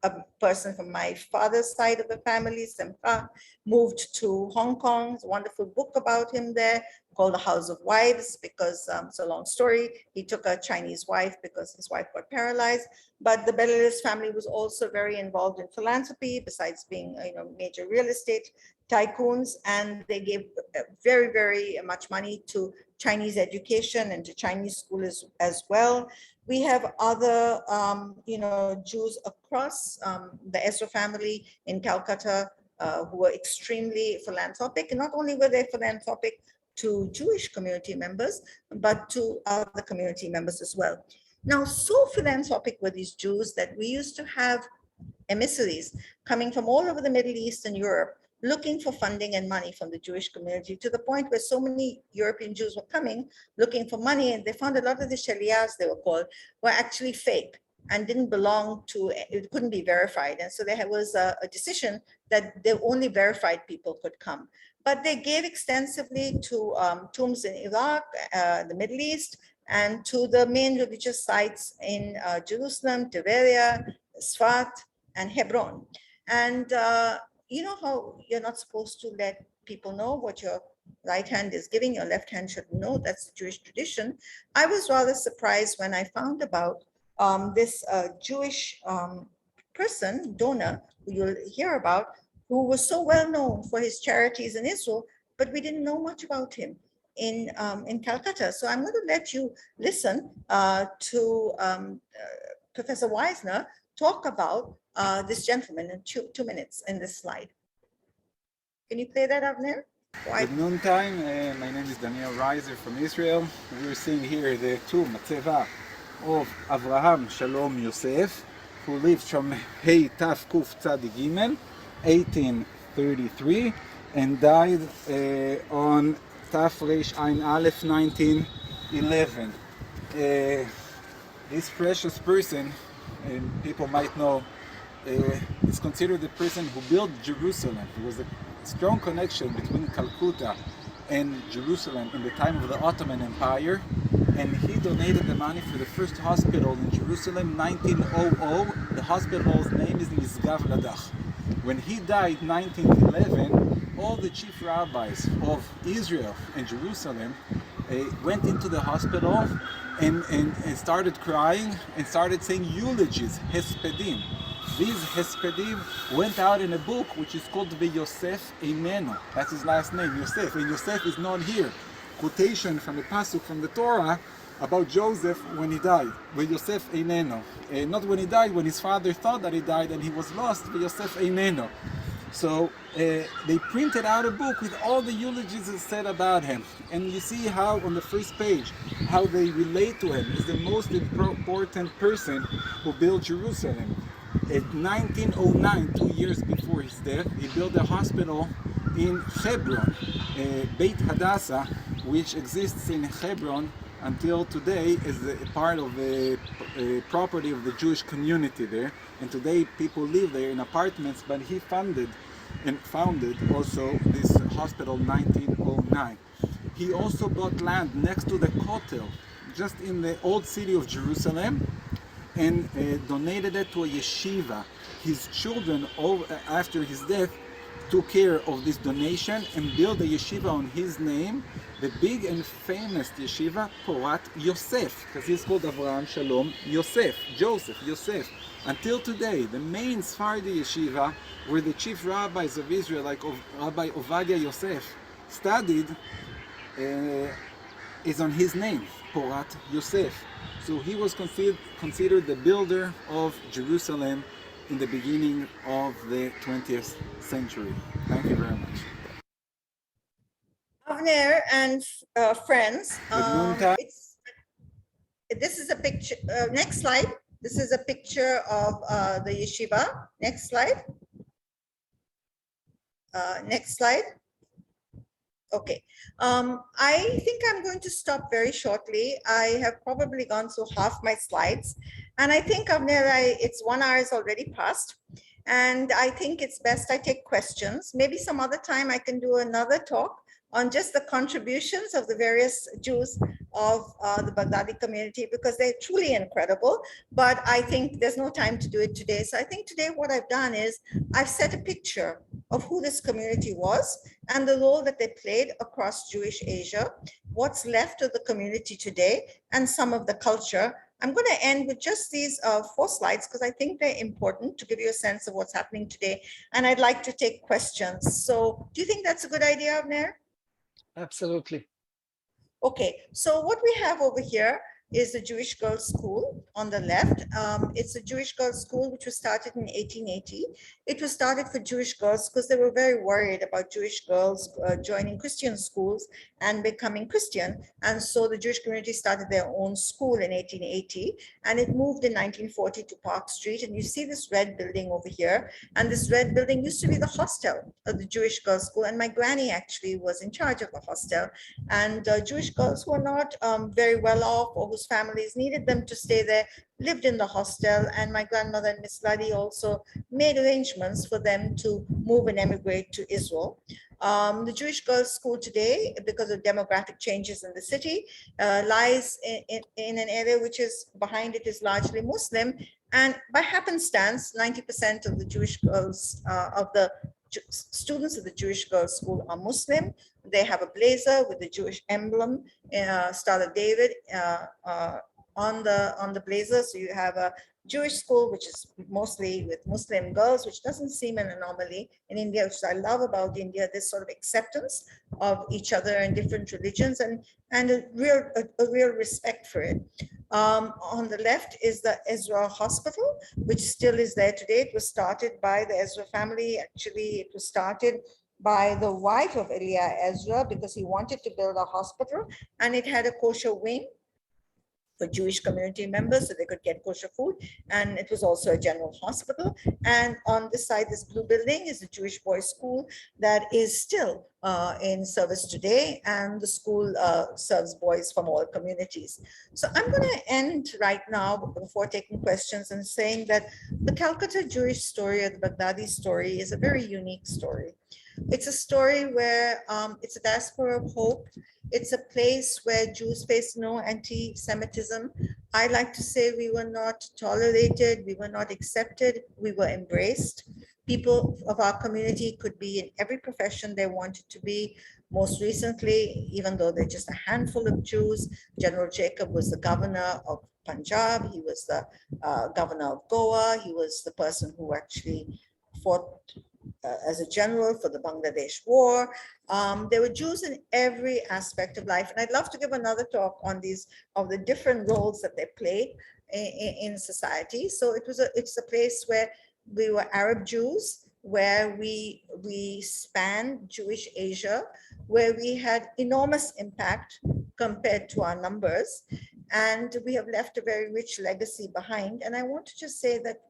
B: a person from my father's side of the family, Sempa, moved to Hong Kong. There's a wonderful book about him there called The House of Wives, because it's a long story. He took a Chinese wife because his wife got paralyzed. But the Belilios family was also very involved in philanthropy, besides being major real estate tycoons, and they gave very, very much money to Chinese education and to Chinese schools as well. We have other, Jews across the Ezra family in Calcutta who were extremely philanthropic. And not only were they philanthropic to Jewish community members, but to other community members as well. Now, so philanthropic were these Jews that we used to have emissaries coming from all over the Middle East and Europe looking for funding and money from the Jewish community, to the point where so many European Jews were coming looking for money, and they found a lot of the shaliyahs, they were called, were actually fake and didn't belong to, it couldn't be verified. And so there was a decision that the only verified people could come. But they gave extensively to tombs in Iraq, the Middle East, and to the main religious sites in Jerusalem, Tiberia, Sfat, and Hebron. And you know how you're not supposed to let people know what your right hand is giving, your left hand should know. That's the Jewish tradition. I was rather surprised when I found about this Jewish person, donor, who you'll hear about, who was so well known for his charities in Israel, but we didn't know much about him in Calcutta. So I'm going to let you listen to Professor Weisner talk about this gentleman in 2 minutes in this slide. Can you play that, Avner?
C: Good noontime. My name is Daniel Reiser from Israel. We're seeing here the tomb, Matzeva, of Avraham Shalom Yosef, who lived from Hey Taf Kuf Tzadik Gimel, 1833, and died on Taf Reish Ein Aleph 1911. This precious person, and people might know, is considered the person who built Jerusalem. There was a strong connection between Calcutta and Jerusalem in the time of the Ottoman Empire, and he donated the money for the first hospital in Jerusalem, 1900. The hospital's name is Misgav Ladach. When he died, 1911, all the chief rabbis of Israel and Jerusalem went into the hospital and started crying and started saying eulogies, hespedim. These hespedim went out in a book which is called the Yosef Einenu. That's his last name, Yosef. And Yosef is not here. Quotation from the pasuk from the Torah, about Joseph when he died, Yosef Eineno. Not when he died, when his father thought that he died and he was lost, Yosef Eineno. So they printed out a book with all the eulogies said about him. And you see how on the first page, how they relate to him as the most important person who built Jerusalem. In 1909, 2 years before his death, he built a hospital in Hebron, Beit Hadassah, which exists in Hebron until today as a part of the property of the Jewish community there. And today people live there in apartments, but he funded and founded also this hospital in 1909. He also bought land next to the Kotel, just in the old city of Jerusalem, and donated it to a yeshiva. His children, after his death, took care of this donation and built a yeshiva on his name, the big and famous yeshiva, Porat Yosef, because he's called Avraham Shalom Yosef, Joseph, Yosef. Until today, the main Sephardi yeshiva, where the chief rabbis of Israel, like Rabbi Ovadia Yosef, studied, is on his name, Porat Yosef. So he was considered the builder of Jerusalem in the beginning of the 20th century. Thank you very much.
B: Avner and friends,
C: Noontime.
B: this is a picture, next slide. This is a picture of the yeshiva. Next slide. Next slide. Okay, I think I'm going to stop very shortly. I have probably gone through half my slides, and I think it's 1 hour is already passed, and I think it's best I take questions. Maybe some other time I can do another talk on just the contributions of the various Jews of the Baghdadi community, because they're truly incredible, but I think there's no time to do it today. So I think today what I've done is I've set a picture of who this community was and the role that they played across Jewish Asia, what's left of the community today, and some of the culture. I'm going to end with just these 4 slides because I think they're important to give you a sense of what's happening today. And I'd like to take questions. So do you think that's a good idea, Avner?
A: Absolutely.
B: Okay, so what we have over here is the Jewish Girls' School on the left. It's a Jewish Girls' School which was started in 1880. It was started for Jewish girls because they were very worried about Jewish girls joining Christian schools and becoming Christian. And so the Jewish community started their own school in 1880, and it moved in 1940 to Park Street. And you see this red building over here. And this red building used to be the hostel of the Jewish Girls' School. And my granny actually was in charge of the hostel. And Jewish girls who were not very well off or whose families needed them to stay there lived in the hostel. And my grandmother and Miss Ladi also made arrangements for them to move and emigrate to Israel. The Jewish Girls' School today, because of demographic changes in the city, lies in an area which is behind it is largely Muslim. And by happenstance, 90% of the Jewish girls, of the students of the Jewish Girls' School are Muslim. They have a blazer with the Jewish emblem, Star of David, on the blazer. So you have a Jewish school, which is mostly with Muslim girls, which doesn't seem an anomaly in India, which I love about India, this sort of acceptance of each other and different religions, and a real respect for it. On the left is the Ezra Hospital, which still is there today. It was started by the Ezra family. Actually, it was started by the wife of Elia Ezra because he wanted to build a hospital, and it had a kosher wing for Jewish community members so they could get kosher food. And it was also a general hospital. And on this side, this blue building is the Jewish boys' school that is still in service today. And the school serves boys from all communities. So I'm going to end right now before taking questions and saying that the Calcutta Jewish story, or the Baghdadi story, is a very unique story. It's a story where it's a diaspora of hope. It's a place where Jews face no anti-Semitism. I like to say we were not tolerated, we were not accepted, we were embraced. People of our community could be in every profession they wanted to be. Most recently, even though they're just a handful of Jews, General Jacob was the governor of Punjab, he was the governor of Goa, he was the person who actually fought as a general for the Bangladesh war. There were Jews in every aspect of life. And I'd love to give another talk on these, of the different roles that they played in society. So it's a place where we were Arab Jews, where we spanned Jewish Asia, where we had enormous impact compared to our numbers. And we have left a very rich legacy behind. And I want to just say that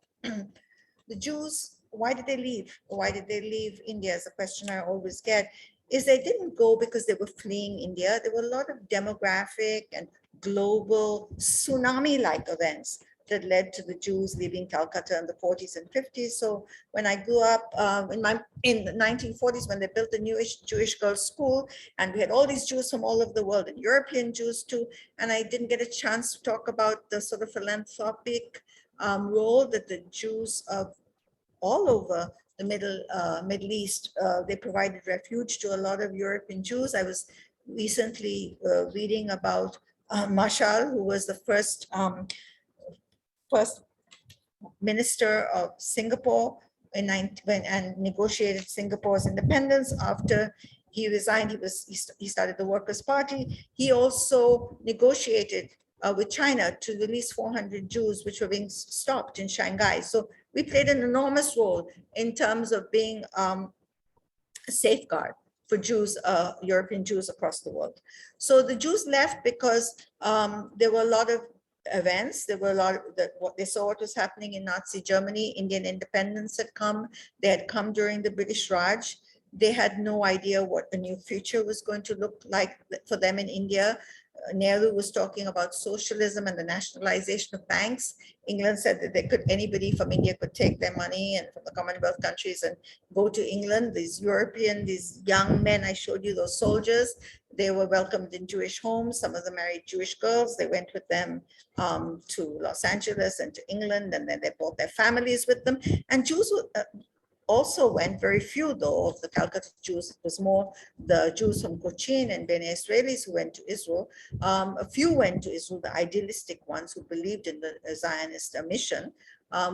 B: the Jews, why did they leave? Why did they leave India is a question I always get, is they didn't go because they were fleeing India. There were a lot of demographic and global tsunami-like events that led to the Jews leaving Calcutta in the 40s and 50s. So when I grew up in the 1940s, when they built the newish Jewish girls' school, and we had all these Jews from all over the world, and European Jews too, and I didn't get a chance to talk about the sort of philanthropic role that the Jews of all over the Middle East, they provided refuge to a lot of European Jews. I was recently reading about Mashal, who was the first minister of Singapore and negotiated Singapore's independence. After he resigned, he started the Workers' Party. He also negotiated with China to release 400 Jews, which were being stopped in Shanghai. So we played an enormous role in terms of being a safeguard for Jews, European Jews across the world. So the Jews left because there were a lot of events. There were a lot of what they saw what was happening in Nazi Germany. Indian independence had come. They had come during the British Raj. They had no idea what a new future was going to look like for them in India. Nehru was talking about socialism and the nationalization of banks. England said that anybody from India could take their money and from the Commonwealth countries and go to England. These young men, I showed you those soldiers, they were welcomed in Jewish homes. Some of them married Jewish girls. They went with them to Los Angeles and to England, and then they brought their families with them. And Jews also went, very few though of the Calcutta Jews, it was more the Jews from Cochin and Bene Israelis who went to Israel. A few went to Israel, the idealistic ones who believed in the Zionist mission.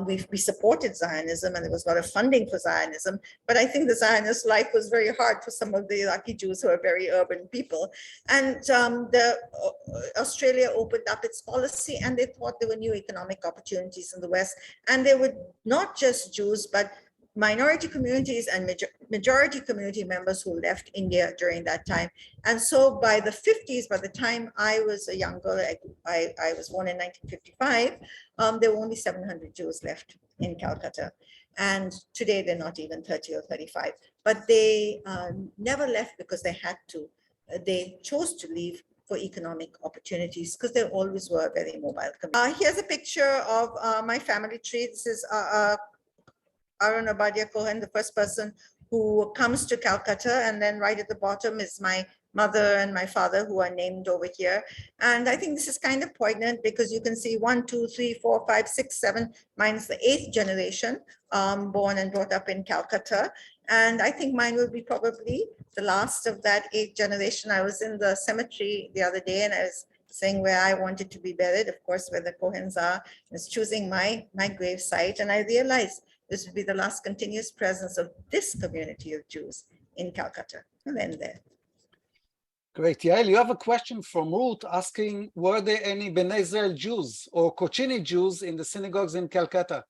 B: We supported Zionism, and there was a lot of funding for Zionism, but I think the Zionist life was very hard for some of the Iraqi Jews who are very urban people. And Australia opened up its policy, and they thought there were new economic opportunities in the West. And they were not just Jews, but minority communities and majority community members who left India during that time. And so by the 50s, by the time I was a young girl, I was born in 1955, there were only 700 Jews left in Calcutta. And today they're not even 30 or 35. But they never left because they had to. They chose to leave for economic opportunities because they always were a very mobile community. Here's a picture of my family tree. This is Aaron Obadia Cohen, the first person who comes to Calcutta, and then right at the bottom is my mother and my father, who are named over here. And I think this is kind of poignant because you can see 1, 2, 3, 4, 5, 6, 7, mine's the 8th generation, born and brought up in Calcutta. And I think mine will be probably the last of that 8th generation. I was in the cemetery the other day and I was saying where I wanted to be buried, of course, where the Cohens are. I was choosing my grave site, and I realized this would be the last continuous presence of this community of Jews in Calcutta. And then there.
A: Great. Jael, you have a question from Ruth asking, were there any Bnei Israel Jews or Cochini Jews in the synagogues in Calcutta?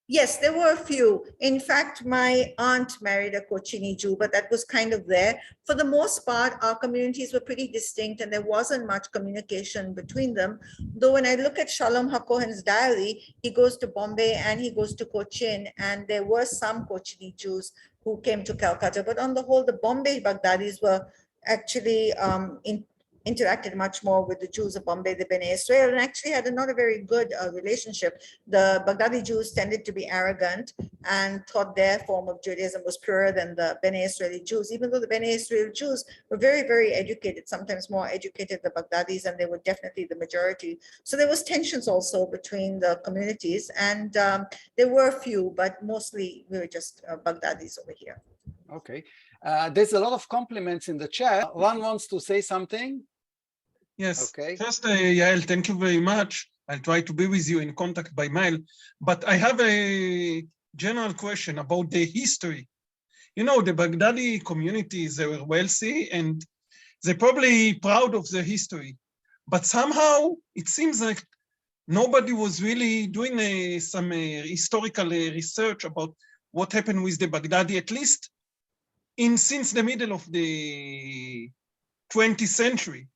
B: Yes, there were a few. In fact, my aunt married a Cochini Jew, but that was kind of there. For the most part, our communities were pretty distinct and there wasn't much communication between them. Though when I look at Shalom HaKohen's diary, he goes to Bombay and he goes to Cochin, and there were some Cochini Jews who came to Calcutta. But on the whole, the Bombay Baghdadis were actually interacted much more with the Jews of Bombay, the Bnei Israel, and actually had not a very good relationship. The Baghdadi Jews tended to be arrogant and thought their form of Judaism was purer than the Bnei Israeli Jews, even though the Bnei Israel Jews were very, very educated, sometimes more educated than the Baghdadis, and they were definitely the majority. So there was tensions also between the communities, and there were a few, but mostly we were just Baghdadis over here.
A: Okay. There's a lot of compliments in the chat. Ron wants to say something.
D: Yes.
A: Okay.
D: First, Jael, thank you very much. I'll try to be with you in contact by mail. But I have a general question about the history. You know, the Baghdadi communities, they were wealthy and they're probably proud of their history. But somehow it seems like nobody was really doing some historical research about what happened with the Baghdadi, at least since the middle of the 20th century.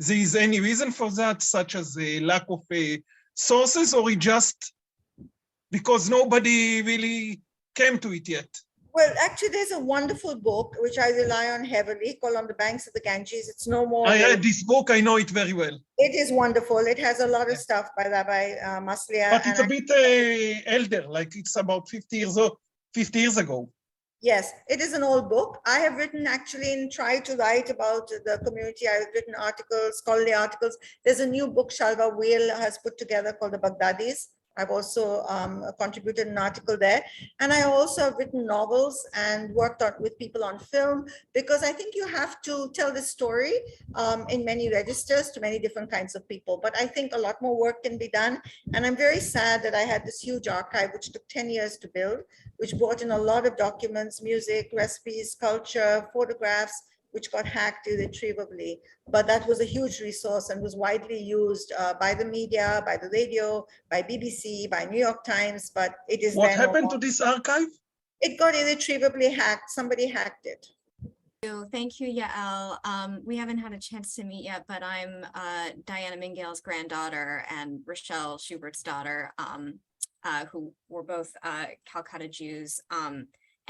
D: There is any reason for that, such as a lack of sources, or it just because nobody really came to it yet?
B: Well, actually, there's a wonderful book which I rely on heavily called On the Banks of the Ganges. It's no more.
D: I read this book, I know it very well.
B: It is wonderful. It has a lot of stuff by Rabbi Maslia.
D: But it's a bit elder, like it's about 50 years ago.
B: Yes, it is an old book. I have written actually and tried to write about the community. I've written articles, scholarly articles. There's a new book Shalva Jael has put together called The Baghdadis. I've also contributed an article there. And I also have written novels and worked with people on film, because I think you have to tell the story in many registers to many different kinds of people. But I think a lot more work can be done. And I'm very sad that I had this huge archive, which took 10 years to build, which brought in a lot of documents, music, recipes, culture, photographs, which got hacked irretrievably. But that was a huge resource and was widely used by the media, by the radio, by BBC, by New York Times, but it is
D: What happened to this archive?
B: It got irretrievably hacked. Somebody hacked it.
E: Thank you, Yael. We haven't had a chance to meet yet, but I'm Diana Mingal's granddaughter and Rochelle Schubert's daughter, who were both Calcutta Jews.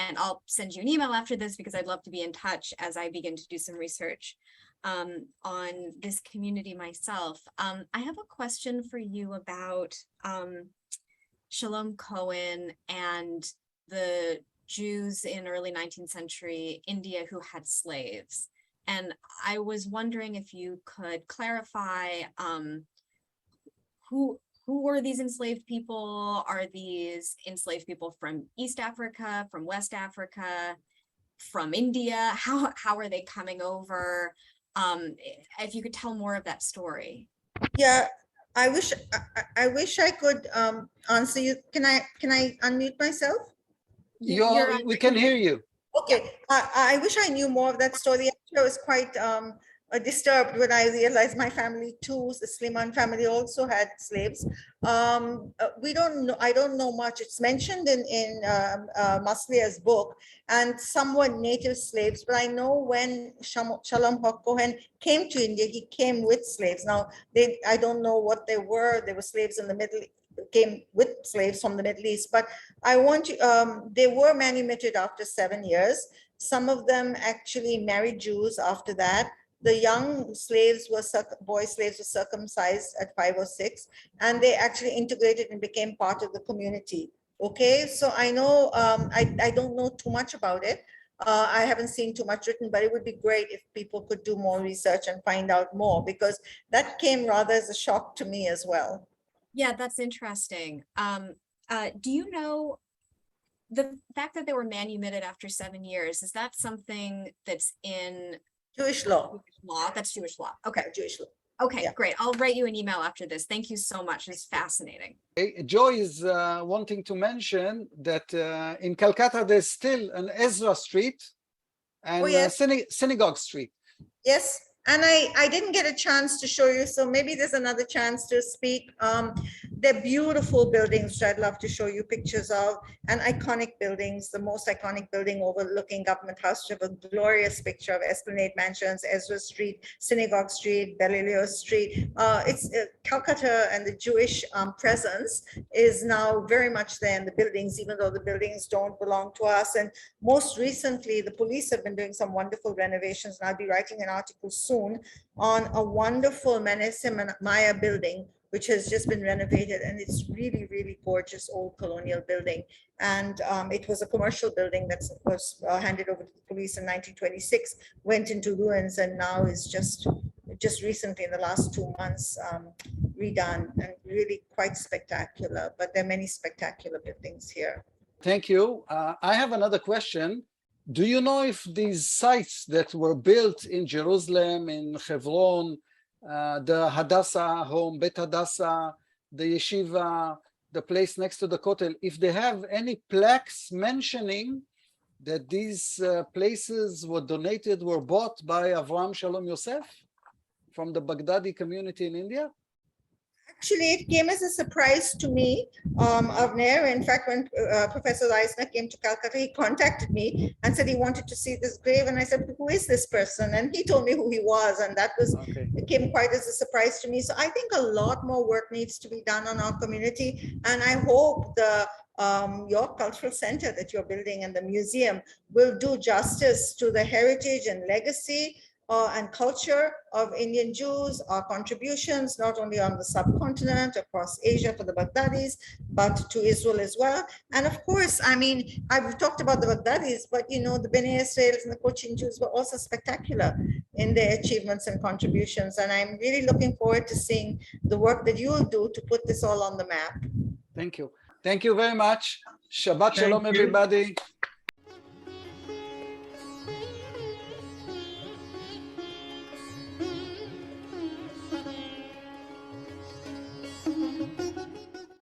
E: And I'll send you an email after this because I'd love to be in touch as I begin to do some research on this community myself. I have a question for you about Shalom Cohen and the Jews in early 19th century India who had slaves. And I was wondering if you could clarify who were these enslaved people? Are these enslaved people from East Africa, from West Africa, from India? How are they coming over? If you could tell more of that story.
B: Yeah, I wish I could answer you. Can I unmute myself?
A: We can hear you.
B: Okay, I wish I knew more of that story. I was quite disturbed when I realized my family too, the Silliman family, also had slaves. We don't know. I don't know much. It's mentioned in Maslia's book, and somewhat native slaves. But I know when Shalom Cohen came to India, he came with slaves. Now, I don't know what they were. They were slaves in the Middle East. Came with slaves from the Middle East, but I want to, they were manumitted after 7 years. Some of them actually married Jews after that. The young slaves boy slaves were circumcised at 5 or 6, and they actually integrated and became part of the community. Okay, so I know, I don't know too much about it. I haven't seen too much written, but it would be great if people could do more research and find out more, because that came rather as a shock to me as well.
E: Yeah, that's interesting. Do you know the fact that they were manumitted after 7 years? Is that something that's in
B: Jewish law?
E: That's Jewish law. Okay,
B: Yeah, Jewish law.
E: Okay,
B: Yeah.
E: great. I'll write you an email after this. Thank you so much. It's fascinating.
A: Joy is wanting to mention that in Calcutta, there's still an Ezra Street and
B: yes.
A: Synagogue Street.
B: Yes, and I didn't get a chance to show you, so maybe there's another chance to speak. They're beautiful buildings, which I'd love to show you pictures of, and iconic buildings. The most iconic building overlooking Government House, you have a glorious picture of Esplanade Mansions, Ezra Street, Synagogue Street, Belileo Street. It's Calcutta, and the Jewish presence is now very much there in the buildings, even though the buildings don't belong to us. And most recently, the police have been doing some wonderful renovations, and I'll be writing an article soon on a wonderful Menesim and Maya building, which has just been renovated, and it's really, really gorgeous old colonial building. And it was a commercial building that was handed over to the police in 1926, went into ruins, and now is just recently in the last 2 months redone, and really quite spectacular. But there are many spectacular buildings here. Thank
A: you. I have another question. Do you know if these sites that were built in Jerusalem, in Hebron, the Hadassah home, Bet Hadassah, the yeshiva, the place next to the Kotel, if they have any plaques mentioning that these places were donated, were bought by Avraham Shalom Yosef from the Baghdadi community in India?
B: Actually, it came as a surprise to me, Avner. In fact, when Professor Eisner came to Calcutta, he contacted me and said he wanted to see this grave. And I said, who is this person? And he told me who he was. And that was, it came quite as a surprise to me. So I think a lot more work needs to be done on our community. And I hope the your cultural center that you're building and the museum will do justice to the heritage and legacy and culture of Indian Jews, our contributions, not only on the subcontinent, across Asia for the Baghdadis, but to Israel as well. And of course, I mean, I've talked about the Baghdadis, but you know, the Bnei Israels and the Cochin Jews were also spectacular in their achievements and contributions. And I'm really looking forward to seeing the work that you'll do to put this all on the map.
A: Thank you. Thank you very much. Shabbat
D: Thank
A: Shalom,
D: you.
A: everybody.